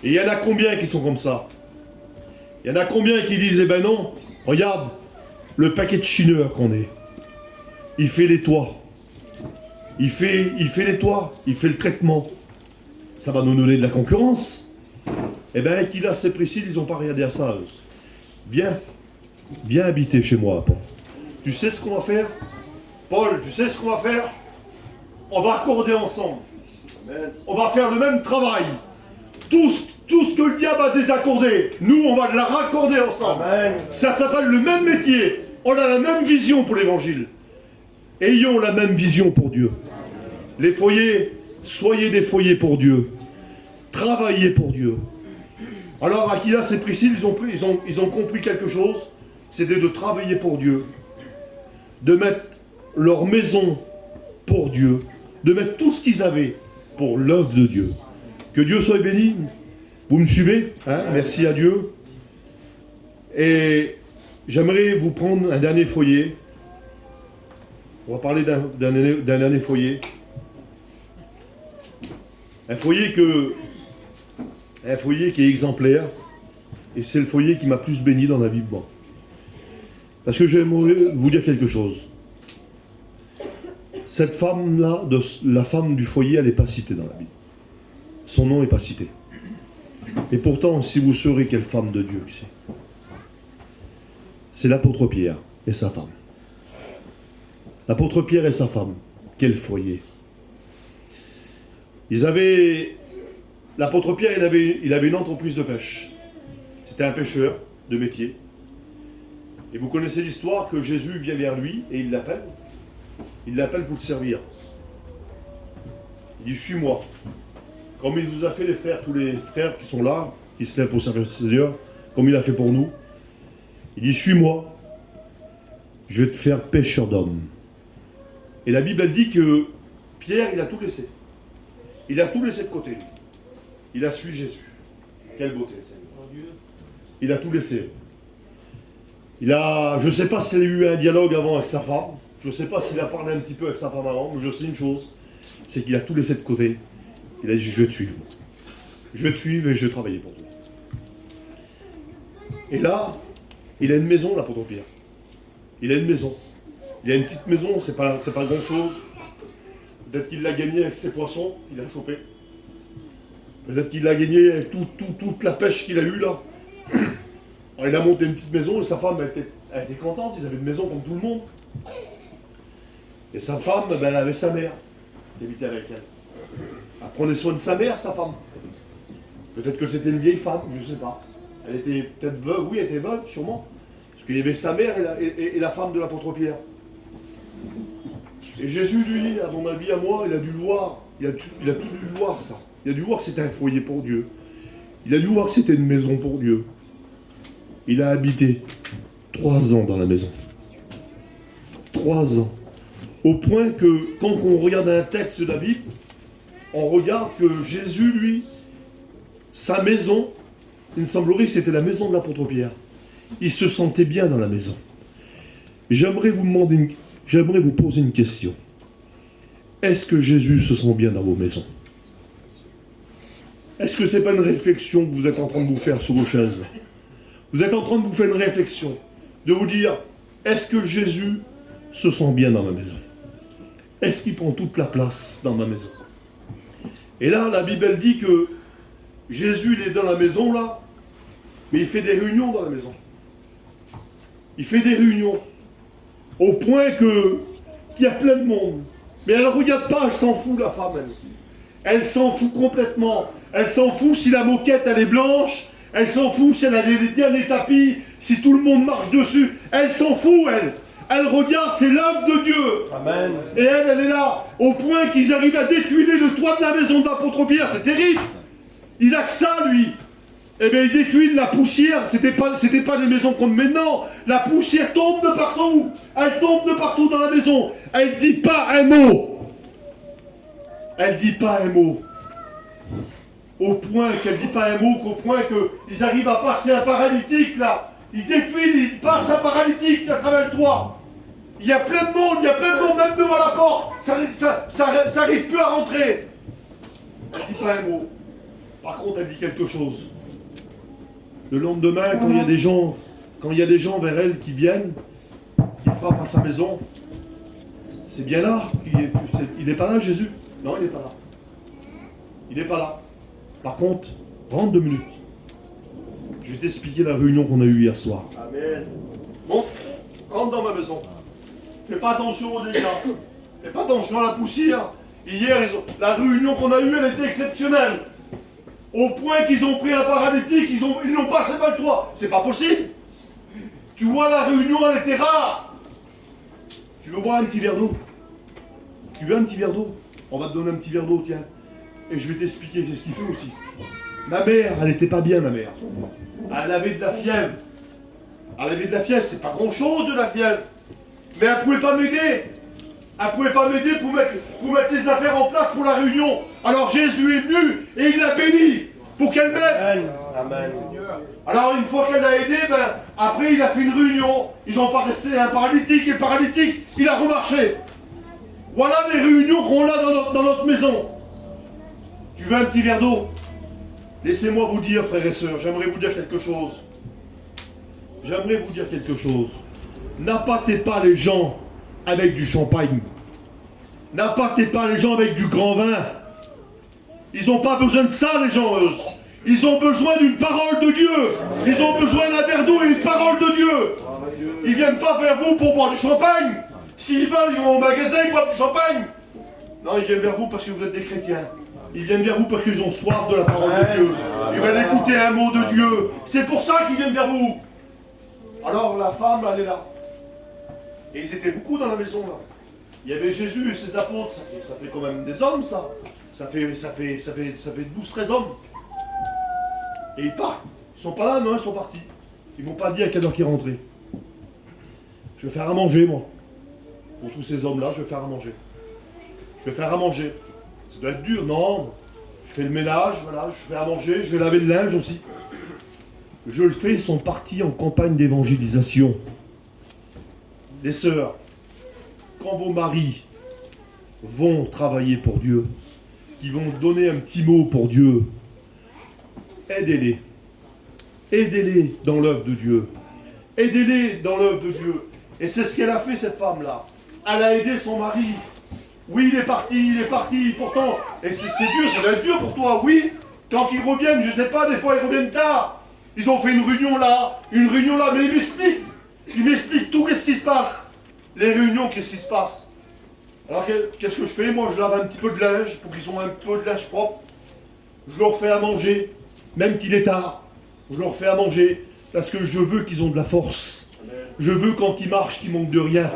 Et il y en a combien qui sont comme ça? Il y en a combien qui disent, eh ben non, regarde, le paquet de chineurs qu'on est. Il fait les toits. Il fait les toits. Il fait le traitement. Ça va nous donner de la concurrence. Eh bien, Aquilas et Priscille, ils n'ont pas regardé à ça, eux. Viens habiter chez moi, Paul. Tu sais ce qu'on va faire? Paul, tu sais ce qu'on va faire? On va accorder ensemble. On va faire le même travail. Tout ce que le diable a désaccordé, nous, on va la raccorder ensemble. Amen. Ça s'appelle le même métier. On a la même vision pour l'évangile. Ayons la même vision pour Dieu. Les foyers, soyez des foyers pour Dieu. Travaillez pour Dieu. Alors, Aquilas et Priscille, ils ont compris quelque chose. C'était de travailler pour Dieu. De mettre leur maison pour Dieu. De mettre tout ce qu'ils avaient pour l'œuvre de Dieu. Que Dieu soit béni. Vous me suivez, hein? Merci à Dieu. Et j'aimerais vous prendre un dernier foyer. On va parler d'un dernier foyer. Un foyer qui est exemplaire. Et c'est le foyer qui m'a plus béni dans la Bible, moi. Parce que j'aimerais vous dire quelque chose. Cette femme-là, la femme du foyer, elle n'est pas citée dans la Bible. Son nom n'est pas cité. Et pourtant, si vous saurez quelle femme de Dieu que c'est l'apôtre Pierre et sa femme. L'apôtre Pierre et sa femme, quel foyer. L'apôtre Pierre, il avait une entreprise de pêche. C'était un pêcheur de métier. Et vous connaissez l'histoire que Jésus vient vers lui et il l'appelle. Il l'appelle pour le servir. Il dit, suis-moi. comme il vous a fait les frères, tous les frères qui sont là, qui se lèvent pour servir le Seigneur, comme il a fait pour nous. Il dit, suis-moi, je vais te faire pêcheur d'hommes. Et la Bible, elle dit que Pierre, il a tout laissé. Il a tout laissé de côté. Il a suivi Jésus. Quelle beauté, Seigneur. Il a tout laissé. Je ne sais pas s'il a eu un dialogue avant avec sa femme. Je ne sais pas s'il a parlé un petit peu avec sa femme avant. Mais je sais une chose, c'est qu'il a tout laissé de côté. Il a dit, je vais te suivre. Je vais te suivre et je vais travailler pour toi. Et là, il a une maison, l'apôtre Pierre. Il a une maison. Il a une petite maison, c'est pas grand-chose. Peut-être qu'il l'a gagné avec ses poissons, il a chopé. Peut-être qu'il l'a gagné avec toute la pêche qu'il a eue là. Alors, il a monté une petite maison et sa femme elle était contente, ils avaient une maison comme tout le monde. Et sa femme, elle avait sa mère qui habitait avec elle. Elle prenait soin de sa mère, sa femme. Peut-être que c'était une vieille femme, je ne sais pas. Elle était peut-être veuve, oui, elle était veuve, sûrement. Parce qu'il y avait sa mère et la femme de l'apôtre Pierre. Et Jésus, lui, à mon avis, à moi, il a dû le voir. Il a tout dû voir, ça. Il a dû voir que c'était un foyer pour Dieu. Il a dû voir que c'était une maison pour Dieu. Il a habité 3 ans dans la maison. 3 ans. Au point que, quand on regarde un texte de la Bible, on regarde que Jésus, lui, sa maison, il me semblerait que c'était la maison de l'apôtre Pierre. Il se sentait bien dans la maison. J'aimerais vous poser une question. Est-ce que Jésus se sent bien dans vos maisons? Est-ce que ce n'est pas une réflexion que vous êtes en train de vous faire sur vos chaises? Vous êtes en train de vous faire une réflexion, de vous dire, est-ce que Jésus se sent bien dans ma maison? Est-ce qu'il prend toute la place dans ma maison? Et là, la Bible elle dit que Jésus, il est dans la maison, là, mais il fait des réunions dans la maison. Il fait des réunions, au point qu'il y a plein de monde. Mais elle ne regarde pas, elle s'en fout, la femme, elle. Elle s'en fout complètement. Elle s'en fout si la moquette, elle est blanche. Elle s'en fout si elle a des derniers tapis, si tout le monde marche dessus. Elle s'en fout, elle. Elle regarde, c'est l'œuvre de Dieu. Amen. Et elle est là, au point qu'ils arrivent à détuiler le toit de la maison de l'apôtre Pierre. C'est terrible. Il a que ça, lui. Eh bien, il détuile la poussière. C'était pas des maisons comme maintenant. La poussière tombe de partout. Elle tombe de partout dans la maison. Elle ne dit pas un mot. Elle ne dit pas un mot. Au point qu'elle ne dit pas un mot, qu'au point qu'ils arrivent à passer un paralytique, là. Ils détuilent, ils passent un paralytique à travers le toit. Il y a plein de monde, même devant la porte. Ça arrive plus à rentrer. Elle ne dit pas un mot. Par contre, elle dit quelque chose. Le lendemain, quand il y a des gens vers elle qui viennent, qui frappent à sa maison, c'est bien là. Il n'est pas là, Jésus. Non, il n'est pas là. Il n'est pas là. Par contre, rentre 2 minutes. Je vais t'expliquer la réunion qu'on a eue hier soir. Amen. Bon, rentre dans ma maison. Fais pas attention aux dégâts. Fais pas attention à la poussière. Hier, la réunion qu'on a eue, elle était exceptionnelle. Au point qu'ils ont pris un paralytique, ils n'ont passé pas le toit. C'est pas possible. Tu vois, la réunion, elle était rare. Tu veux boire un petit verre d'eau? Tu veux un petit verre d'eau? On va te donner un petit verre d'eau, tiens. Et je vais t'expliquer, c'est ce qu'il fait aussi. Ma mère, elle n'était pas bien, ma mère. Elle avait de la fièvre. Elle avait de la fièvre, c'est pas grand-chose de la fièvre. Mais elle pouvait pas m'aider. Elle pouvait pas m'aider pour mettre les affaires en place pour la réunion. Alors Jésus est venu et il l'a béni pour qu'elle m'aide. Amen. Alors une fois qu'elle l'a aidé, après il a fait une réunion. Ils ont passé un paralytique et le paralytique, il a remarché. Voilà les réunions qu'on a dans notre maison. Tu veux un petit verre d'eau? Laissez-moi vous dire, frères et sœurs, j'aimerais vous dire quelque chose. J'aimerais vous dire quelque chose. N'appâtez pas les gens avec du champagne. N'appâtez pas les gens avec du grand vin. Ils n'ont pas besoin de ça, les gens, eux. Ils ont besoin d'une parole de Dieu. Ils ont besoin d'un verre d'eau et une parole de Dieu. Ils ne viennent pas vers vous pour boire du champagne. S'ils veulent, ils vont au magasin, ils boivent du champagne. Non, ils viennent vers vous parce que vous êtes des chrétiens. Ils viennent vers vous parce qu'ils ont soif de la parole de Dieu. Ils veulent écouter un mot de Dieu. C'est pour ça qu'ils viennent vers vous. Alors la femme, elle est là. Et ils étaient beaucoup dans la maison, là. Il y avait Jésus et ses apôtres, ça fait quand même des hommes, ça. Ça fait 12-13 hommes. Et ils partent. Ils sont pas là, non, ils sont partis. Ils m'ont pas dit à quelle heure qu'ils rentraient. Je vais faire à manger, moi. Pour tous ces hommes-là, je vais faire à manger. Je vais faire à manger. Ça doit être dur, non. Je fais le ménage, voilà, je fais à manger, je vais laver le linge aussi. Je le fais, ils sont partis en campagne d'évangélisation. Les sœurs, quand vos maris vont travailler pour Dieu, qui vont donner un petit mot pour Dieu, aidez-les. Aidez-les dans l'œuvre de Dieu. Aidez-les dans l'œuvre de Dieu. Et c'est ce qu'elle a fait, cette femme-là. Elle a aidé son mari. Oui, il est parti, pourtant. Et c'est dur, ça doit être dur pour toi, oui. Quand ils reviennent, je sais pas, des fois ils reviennent tard. Ils ont fait une réunion là, mais ils m'expliquent tout, qu'est-ce qui se passe. Les réunions, qu'est-ce qui se passe. Alors qu'est-ce que je fais? Moi, je lave un petit peu de linge, pour qu'ils ont un peu de linge propre. Je leur fais à manger, même qu'il est tard. Je leur fais à manger, parce que je veux qu'ils ont de la force. Je veux quand ils marchent qu'ils manquent de rien.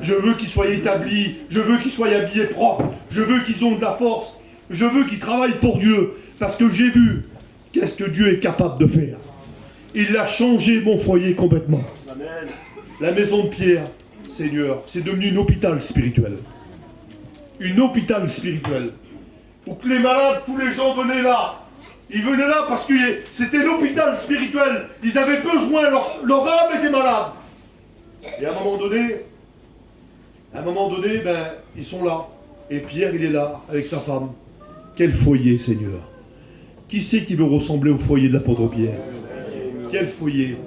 Je veux qu'ils soient établis. Je veux qu'ils soient habillés propres. Je veux qu'ils ont de la force. Je veux qu'ils travaillent pour Dieu. Parce que j'ai vu qu'est-ce que Dieu est capable de faire. Il a changé mon foyer complètement. La maison de Pierre, Seigneur, c'est devenu un hôpital spirituel. Une hôpital spirituel. Où que les malades, tous les gens venaient là. Ils venaient là parce que c'était l'hôpital spirituel. Ils avaient besoin, leur âme était malade. Et à un moment donné, ben, ils sont là. Et Pierre, il est là, avec sa femme. Quel foyer, Seigneur. Qui c'est qui veut ressembler au foyer de l'apôtre Pierre? Quel foyer?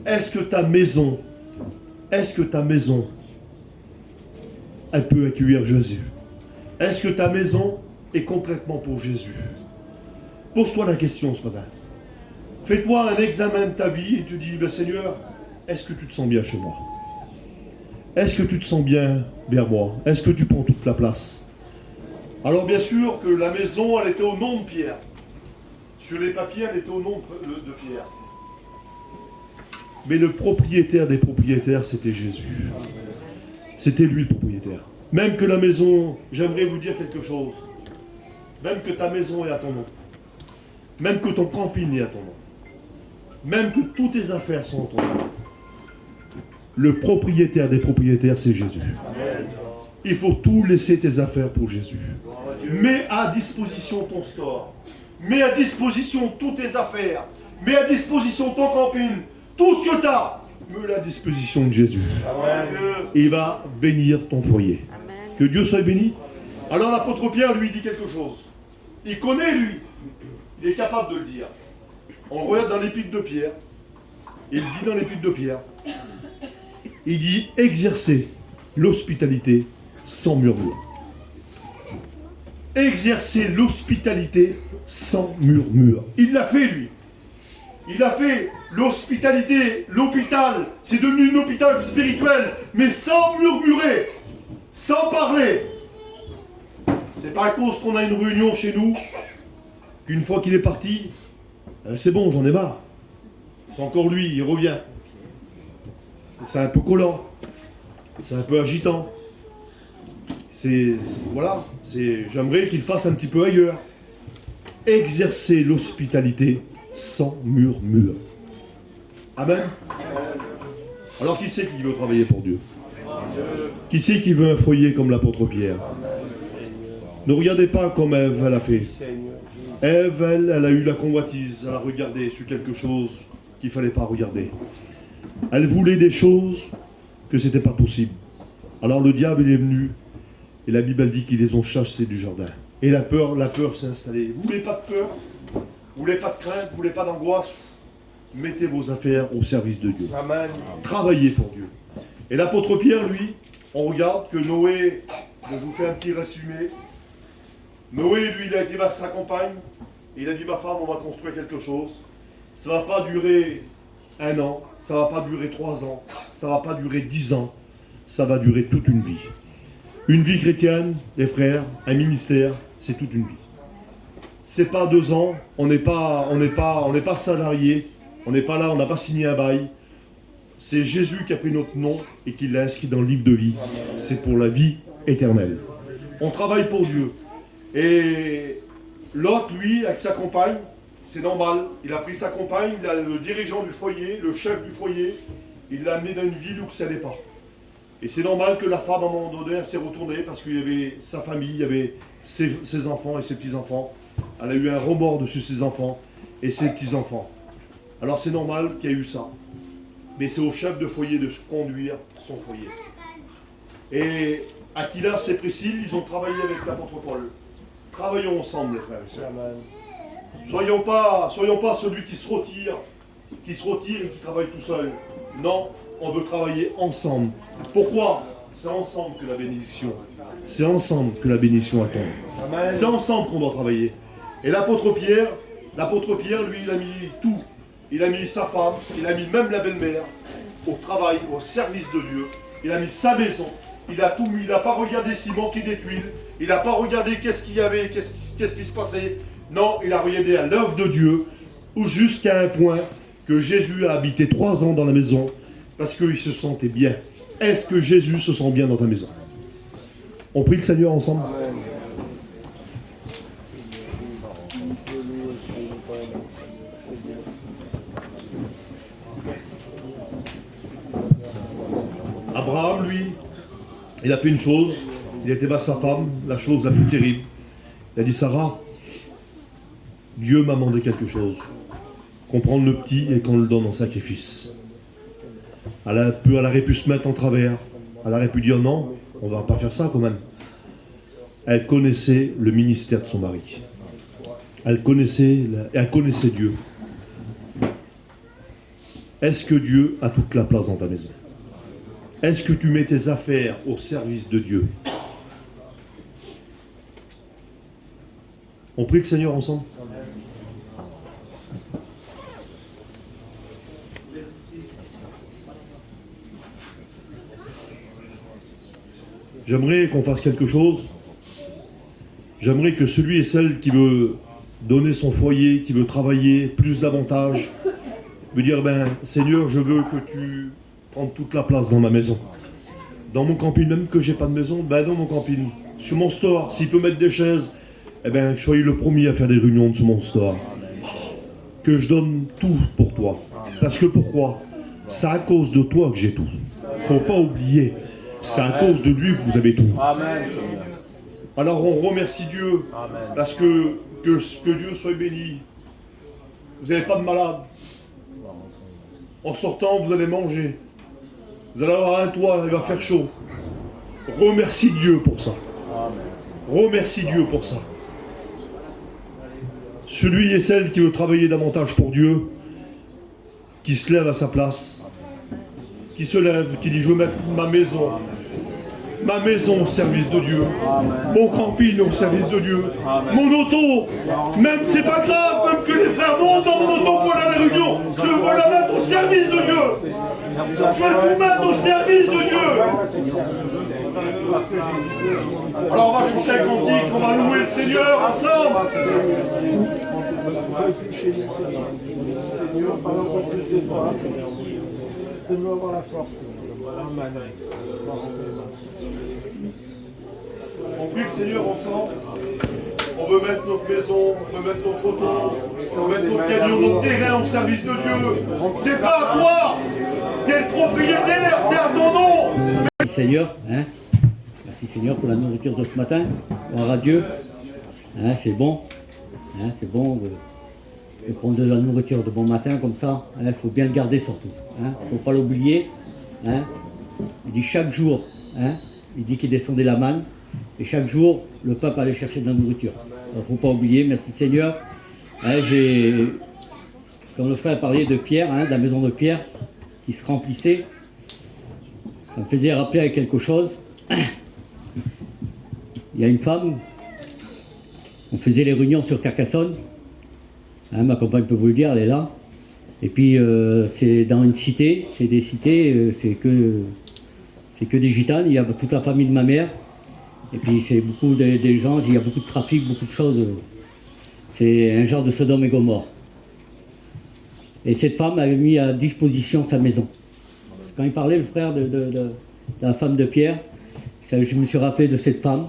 Est-ce que ta maison, elle peut accueillir Jésus? Est-ce que ta maison est complètement pour Jésus? Pose-toi la question ce matin. Fais-toi un examen de ta vie et tu dis, ben Seigneur, est-ce que tu te sens bien chez moi? Est-ce que tu te sens bien vers moi? Est-ce que tu prends toute la place? Alors bien sûr que la maison, elle était au nom de Pierre. Sur les papiers, elle était au nom de Pierre. Mais le propriétaire des propriétaires, c'était Jésus. C'était lui le propriétaire. Même que la maison, j'aimerais vous dire quelque chose. Même que ta maison est à ton nom. Même que ton camping est à ton nom. Même que toutes tes affaires sont à ton nom. Le propriétaire des propriétaires, c'est Jésus. Il faut tout laisser tes affaires pour Jésus. Mets à disposition ton store. Mets à disposition toutes tes affaires. Mets à disposition ton camping. Tout ce que tu as. Mets à la disposition de Jésus. Et il va bénir ton foyer. Que Dieu soit béni. Alors l'apôtre Pierre lui dit quelque chose. Il connaît lui. Il est capable de le dire. On regarde dans l'épître de Pierre. Il dit dans l'épître de Pierre. Il dit exercer l'hospitalité sans murmure. Exercer l'hospitalité sans murmure. Il l'a fait lui. Il a fait l'hospitalité, l'hôpital. C'est devenu un hôpital spirituel, mais sans murmurer, sans parler. C'est pas à cause qu'on a une réunion chez nous qu'une fois qu'il est parti, c'est bon, j'en ai marre. C'est encore lui, il revient. C'est un peu collant. C'est un peu agitant. Voilà. J'aimerais qu'il fasse un petit peu ailleurs. Exercer l'hospitalité sans murmure. Amen. Alors qui c'est qui veut travailler pour Dieu? Qui c'est qui veut un foyer comme l'apôtre Pierre? Ne regardez pas comme Ève, elle a fait. Ève, elle a eu la convoitise, elle a regardé sur quelque chose qu'il ne fallait pas regarder. Elle voulait des choses que c'était pas possible. Alors le diable il est venu, et la Bible dit qu'ils les ont chassés du jardin. Et la peur s'est installée. Vous voulez pas de peur? Vous voulez pas de crainte? Vous voulez pas d'angoisse? Mettez vos affaires au service de Dieu. Amen. Travaillez pour Dieu. Et l'apôtre Pierre, lui, on regarde que Noé, je vous fais un petit résumé. Noé, lui, il a été vers sa compagne, et il a dit, ma femme, on va construire quelque chose. Ça ne va pas durer 1 an, ça ne va pas durer 3 ans, ça ne va pas durer 10 ans, ça va durer toute une vie. Une vie chrétienne, les frères, un ministère, c'est toute une vie. C'est pas 2 ans, on n'est pas salarié, on n'est pas là, on n'a pas signé un bail. C'est Jésus qui a pris notre nom et qui l'a inscrit dans le livre de vie. C'est pour la vie éternelle. On travaille pour Dieu. Et l'autre, lui, avec sa compagne, c'est normal. Il a pris sa compagne, il a le dirigeant du foyer, le chef du foyer, il l'a amené dans une ville où ça n'allait pas. Et c'est normal que la femme, à un moment donné, elle s'est retournée parce qu'il y avait sa famille, il y avait ses enfants et ses petits-enfants. Elle a eu un remords dessus ses enfants et ses petits-enfants. Alors c'est normal qu'il y ait eu ça. Mais c'est au chef de foyer de conduire son foyer. Et Aquilas et Priscille, ils ont travaillé avec l'apôtre Paul. Travaillons ensemble, les frères et sœurs. Soyons pas celui qui se retire et qui travaille tout seul. Non, on veut travailler ensemble. Pourquoi? C'est ensemble que la bénédiction. C'est ensemble que la bénédiction attend. C'est ensemble qu'on doit travailler. Et l'apôtre Pierre, lui, il a mis tout. Il a mis sa femme, il a mis même la belle-mère au travail, au service de Dieu. Il a mis sa maison. Il a tout mis. Il n'a pas regardé s'il manquait des tuiles. Il n'a pas regardé qu'est-ce qu'il y avait, qu'est-ce qui se passait. Non, il a regardé à l'œuvre de Dieu, ou jusqu'à un point que Jésus a habité 3 ans dans la maison parce qu'il se sentait bien. Est-ce que Jésus se sent bien dans ta maison? On prie le Seigneur ensemble. Abraham, lui, il a fait une chose. Il était vers sa femme, la chose la plus terrible. Il a dit: Sarah, Dieu m'a demandé quelque chose. Qu'on prenne le petit et qu'on le donne en sacrifice. Elle aurait pu se mettre en travers. Elle aurait pu dire: non, on ne va pas faire ça quand même. Elle connaissait le ministère de son mari. Elle connaissait Dieu. Est-ce que Dieu a toute la place dans ta maison? Est-ce que tu mets tes affaires au service de Dieu? On prie le Seigneur ensemble. J'aimerais qu'on fasse quelque chose. J'aimerais que celui et celle qui veut donner son foyer, qui veut travailler plus davantage, me dire: ben Seigneur, je veux que tu prennes toute la place dans ma maison. Dans mon camping, même que j'ai pas de maison, ben dans mon camping, sur mon store, s'il peut mettre des chaises, eh ben que je sois le premier à faire des réunions sur mon store. Que je donne tout pour toi. Parce que pourquoi? C'est à cause de toi que j'ai tout. Faut pas oublier. C'est à cause de lui que vous avez tout. Amen. Alors on remercie Dieu. Amen. Parce que Dieu soit béni. Vous n'avez pas de malade. En sortant, vous allez manger. Vous allez avoir un toit, il va faire chaud. Remercie Dieu pour ça. Remercie Dieu pour ça. Celui et celle qui veut travailler davantage pour Dieu, qui se lève à sa place, qui se lève, qui dit: je veux mettre ma maison au service de Dieu, mon camping au service de Dieu, mon auto, même c'est pas grave, même que les frères montent dans mon auto pour aller à la réunion, je veux la mettre au service de Dieu, je veux tout mettre au service de Dieu. Alors on va chercher un cantique, on va louer le Seigneur ensemble. Donne-nous avoir la force. On prie le Seigneur ensemble. On veut mettre notre maison, on veut mettre notre auto, on veut mettre notre camion, notre terrain au service de Dieu. C'est pas à toi. T'es le propriétaire, c'est à ton nom. Merci Seigneur, hein. Merci Seigneur pour la nourriture de ce matin. Gloire à Dieu. Hein, c'est bon. Hein, c'est bon de prendre de la nourriture de bon matin comme ça. Il faut bien le garder surtout. Il ne faut pas l'oublier. Hein. Il dit chaque jour, hein, il dit qu'il descendait la manne. Et chaque jour, le peuple allait chercher de la nourriture. Il ne faut pas oublier. Merci Seigneur. Hein, quand le frère parlait de Pierre, hein, de la maison de Pierre, qui se remplissait, ça me faisait rappeler à quelque chose. Il y a une femme, on faisait les réunions sur Carcassonne, hein, ma compagne peut vous le dire, elle est là. Et puis c'est dans une cité, c'est des cités, c'est que des gitanes, il y a toute la famille de ma mère. Et puis c'est beaucoup des gens, il y a beaucoup de trafic, beaucoup de choses. C'est un genre de Sodome et Gomorrhe. Et cette femme avait mis à disposition sa maison. Quand il parlait, le frère de la femme de Pierre, Je me suis rappelé de cette femme.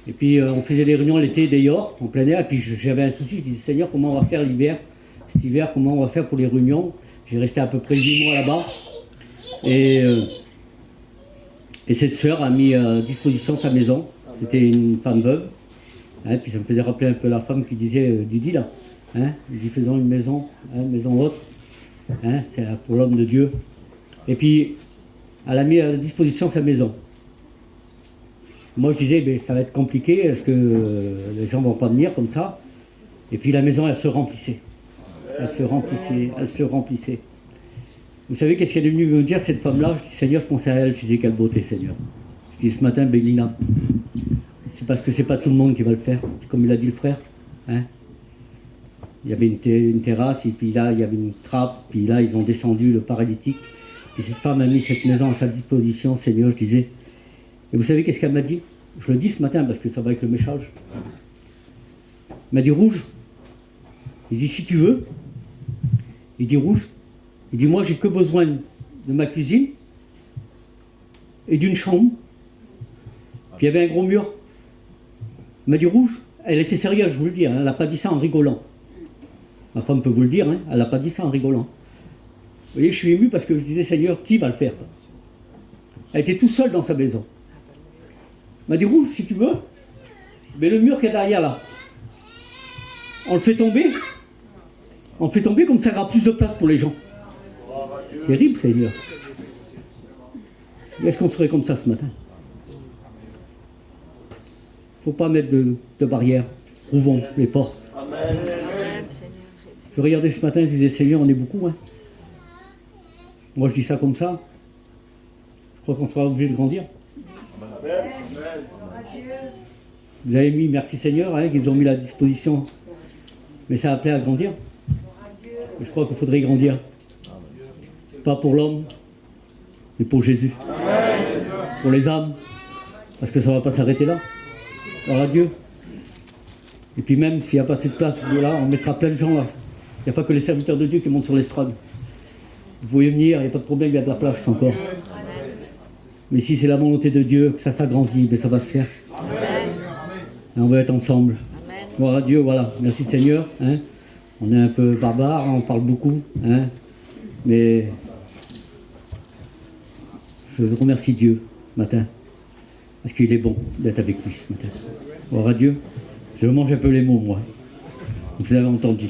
Et puis on faisait des réunions l'été dehors, en plein air, et puis j'avais un souci, je disais Seigneur, comment on va faire l'hiver, cet hiver, comment on va faire pour les réunions. J'ai resté à peu près 8 mois là-bas. Et cette sœur a mis à disposition sa maison. C'était une femme veuve. Hein, puis ça me faisait rappeler un peu la femme qui disait Didi là. Hein, il dit faisons une maison, hein, maison haute. Hein, c'est pour l'homme de Dieu. Et puis elle a mis à disposition sa maison. Moi je disais ben, ça va être compliqué, est-ce que les gens vont pas venir comme ça? Et puis la maison elle se remplissait. Elle se remplissait, elle se remplissait. Vous savez qu'est-ce qu'elle est venue me dire cette femme-là? Je dis Seigneur, je pensais à elle, je disais quelle beauté Seigneur. Je dis ce matin Bélina, c'est parce que c'est pas tout le monde qui va le faire, comme il a dit le frère. Hein, il y avait une terrasse, et puis là il y avait une trappe, puis là ils ont descendu le paralytique. Et cette femme a mis cette maison à sa disposition, Seigneur, je disais. Et vous savez qu'est-ce qu'elle m'a dit? Je le dis ce matin parce que ça va avec le message. Elle m'a dit Rouge. Il dit si tu veux. Il dit Rouge. Il dit moi j'ai que besoin de ma cuisine et d'une chambre. Puis il y avait un gros mur. Elle m'a dit Rouge. Elle était sérieuse, je vous le dis, hein, elle n'a pas dit ça en rigolant. Ma femme peut vous le dire, hein, elle n'a pas dit ça en rigolant. Vous voyez, je suis ému parce que je disais Seigneur, qui va le faire? Elle était tout seule dans sa maison. Elle m'a dit Rouge, si tu veux, mais le mur qui est derrière là, on le fait tomber. On le fait tomber comme ça, il y aura plus de place pour les gens. Terrible, Seigneur. Est-ce qu'on serait comme ça ce matin? Il ne faut pas mettre de barrières. Ouvrons les portes. Amen. Je regardais ce matin, je disais Seigneur, on est beaucoup. Hein. Moi je dis ça comme ça. Je crois qu'on sera obligé de grandir. Vous avez mis, merci Seigneur, hein, qu'ils ont mis à disposition. Mais ça a appelé à grandir. Et je crois qu'il faudrait grandir. Pas pour l'homme, mais pour Jésus. Pour les âmes. Parce que ça ne va pas s'arrêter là. Alors à Dieu. Et puis même s'il n'y a pas cette place, là, on mettra plein de gens là. Il n'y a pas que les serviteurs de Dieu qui montent sur l'estrade. Vous pouvez venir, il n'y a pas de problème, il y a de la place encore. Mais si c'est la volonté de Dieu, que ça s'agrandit, ben ça va se faire. Et on va être ensemble. Gloire à Dieu, voilà. Merci Seigneur. Hein. On est un peu barbare, on parle beaucoup. Hein. Mais je remercie Dieu ce matin. Parce qu'il est bon d'être avec lui ce matin. Gloire à Dieu. Je mange un peu les mots, moi. Vous avez entendu.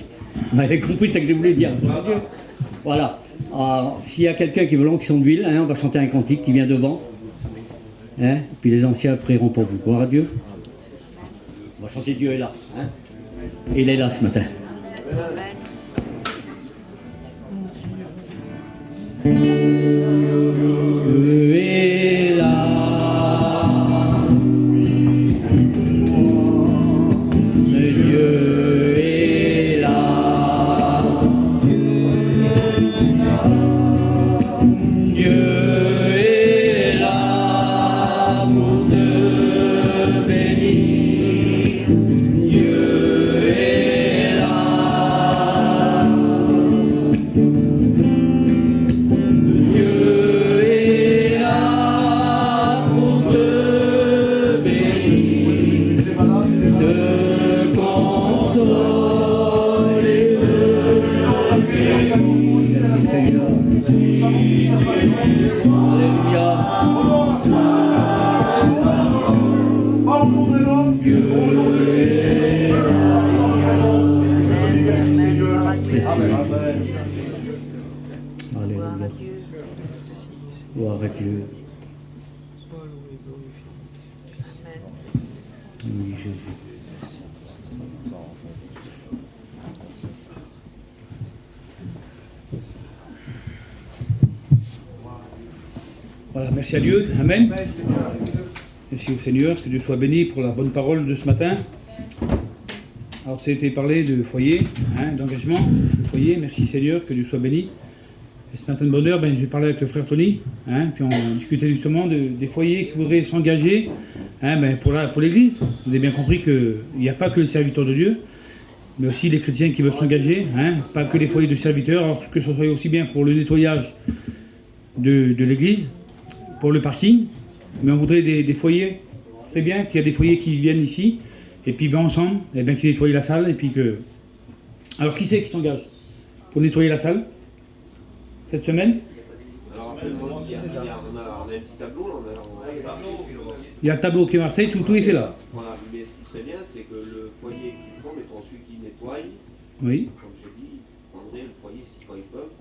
Vous avez compris ce que je voulais dire. Gloire à Dieu. Voilà. S'il y a quelqu'un qui veut l'onction d'huile, hein, on va chanter un cantique qui vient devant. Hein, puis les anciens prieront pour vous. Gloire à Dieu. On va chanter Dieu est là. Hein. Et il est là ce matin. Dieu est là. Dieu est là. Dieu est là pour te bénir. Dieu est là. Dieu est là pour te bénir, te consoler. Merci Seigneur. Alléluia. Dieu est là. Alléluia. Gloire à Dieu. Oui, Jésus. Voilà, merci à Dieu. Amen. Merci au Seigneur, que Dieu soit béni pour la bonne parole de ce matin. Alors, ça a été parlé de foyer, hein, d'engagement, de foyer. Merci Seigneur, que Dieu soit béni. Et ce matin de bonne heure, j'ai parlé avec le frère Tony, hein, puis on discutait justement des foyers qui voudraient s'engager hein, pour l'Église. Vous avez bien compris qu'il n'y a pas que les serviteurs de Dieu, mais aussi les chrétiens qui veulent s'engager, hein, pas que les foyers de serviteurs, alors que ce soit aussi bien pour le nettoyage de l'Église, pour le parking, Mais on voudrait des foyers. C'est bien qu'il y a des foyers qui viennent ici, et puis ben, ensemble, et ben, qui nettoient la salle, et puis que... Alors qui c'est qui s'engage pour nettoyer la salle cette semaine? Alors après, on a un petit tableau, Il y a le tableau qui est Marseille, tout est fait là. Voilà, mais ce qui serait bien, c'est que le foyer qui prend, mettons celui qui nettoie, Oui. comme je dis, prendrait le foyer si fois ils peuvent,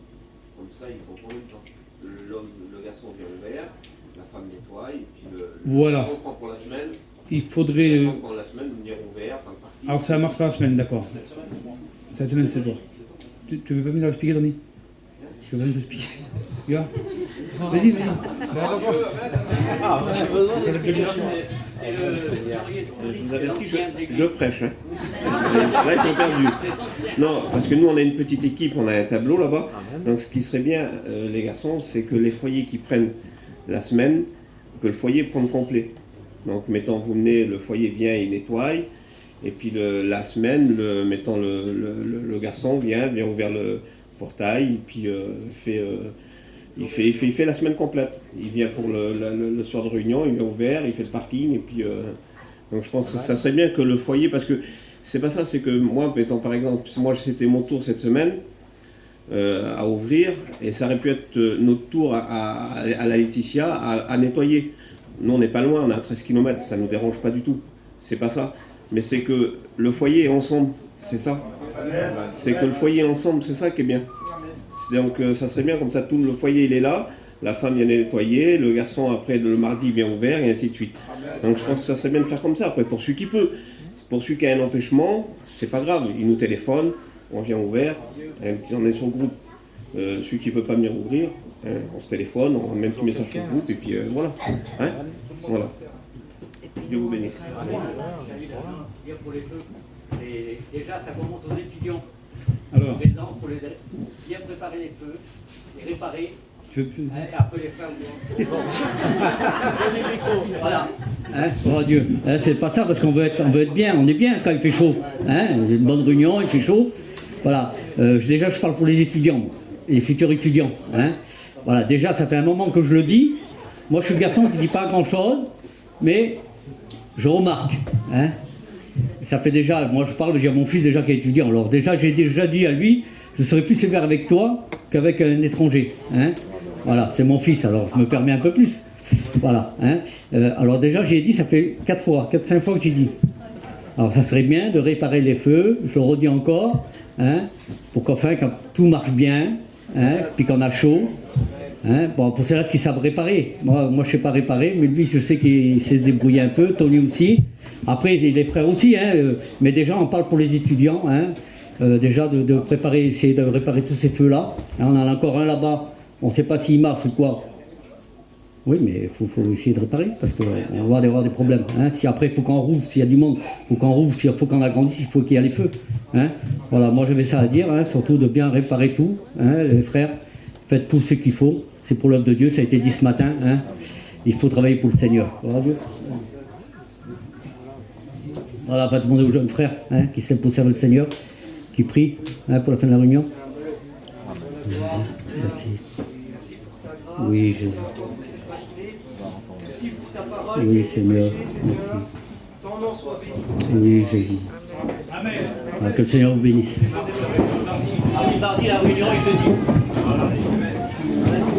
comme ça ils font combien de temps? Le garçon vient ouvert, la femme nettoie, et puis le Voilà. garçon prend pour la semaine. Il faudrait... Le garçon prend la semaine, venir ouvert, enfin le parking. Alors ça marche pas la semaine, d'accord. Cette semaine, c'est toi. Tu veux pas venir l'expliquer, Denis? Tu veux pas nous expliquer? Vas-y, vas-y. Je vous avertis, je prêche. Hein. Là, ils sont perdus. Non, parce que nous, on a une petite équipe, on a un tableau là-bas. Donc, ce qui serait bien, les garçons, c'est que les foyers qui prennent la semaine, que le foyer prenne complet. Donc, mettons, vous venez, le foyer vient, il nettoie. Et puis, la semaine, le garçon vient ouvrir le portail, et puis il fait la semaine complète. Il vient pour le soir de réunion, il vient ouvert, il fait le parking, et puis... donc je pense que ça serait bien que le foyer, parce que c'est pas ça, c'est que moi, mettons, par exemple, moi c'était mon tour cette semaine à ouvrir, et ça aurait pu être notre tour à la Laetitia à nettoyer. Nous on n'est pas loin, on est à 13 km, ça ne nous dérange pas du tout. C'est pas ça. Mais c'est que le foyer est ensemble, c'est ça. C'est que le foyer est ensemble, c'est ça qui est bien. Donc ça serait bien comme ça, tout le foyer il est là, la femme vient nettoyer, le garçon après le mardi vient ouvert et ainsi de suite. Donc je pense que ça serait bien de faire comme ça. Après pour celui qui peut, pour celui qui a un empêchement, c'est pas grave, il nous téléphone, on vient ouvert, on est sur le groupe. Celui qui ne peut pas venir ouvrir, on se téléphone, on met un petit message sur le groupe et puis voilà. Hein, voilà. Dieu vous bénisse. Dire pour les feux. Et déjà, ça commence aux étudiants. Alors. Présents pour les bien préparer les feux, les réparer. Et après les faire voilà. Hein, oh Dieu, hein, c'est pas ça parce qu'on veut être bien, on est bien quand il fait chaud. Hein, une bonne réunion, il fait chaud. Voilà. Déjà, je parle pour les étudiants, les futurs étudiants. Hein. Voilà. Déjà, ça fait un moment que je le dis. Moi, je suis le garçon qui ne dit pas grand-chose, mais je remarque. Hein. Ça fait déjà, moi je parle, j'ai mon fils déjà qui est étudiant. Alors déjà, j'ai déjà dit à lui, je serais plus sévère avec toi qu'avec un étranger. Hein. Voilà, c'est mon fils, alors je me permets un peu plus. Voilà. Hein. Alors déjà, j'ai dit, ça fait 4-5 fois que j'ai dit. Alors ça serait bien de réparer les feux, je le redis encore, hein, pour qu'enfin, quand tout marche bien, hein, puis qu'on a chaud, hein, bon, pour ceux-là qui savent réparer. Moi je ne sais pas réparer, mais lui, je sais qu'il sait se débrouiller un peu, Tony aussi. Après, les frères aussi, hein, mais déjà, on parle pour les étudiants, hein, déjà de préparer, essayer de réparer tous ces feux-là. Hein, on en a encore un là-bas, on ne sait pas s'il marche ou quoi. Oui, mais il faut essayer de réparer, parce qu'on va avoir des problèmes. Hein. Si après, il faut qu'on rouvre, s'il y a du monde, il faut qu'on rouvre, s'il faut qu'on agrandisse, il faut qu'il y ait les feux. Hein. Voilà, moi j'avais ça à dire, hein, surtout de bien réparer tout, hein, les frères, faites tout ce qu'il faut, c'est pour l'œuvre de Dieu, ça a été dit ce matin, hein. Il faut travailler pour le Seigneur. Voilà, Dieu. Voilà, on va demander aux jeunes frères, hein, qui s'aiment pour servir le Seigneur, qui prient, hein, pour la fin de la réunion. Merci. Oui, Jésus. Oui, Seigneur. Merci. Oui, Jésus. Ah, que le Seigneur vous bénisse. Mardi, la réunion, et jeudi.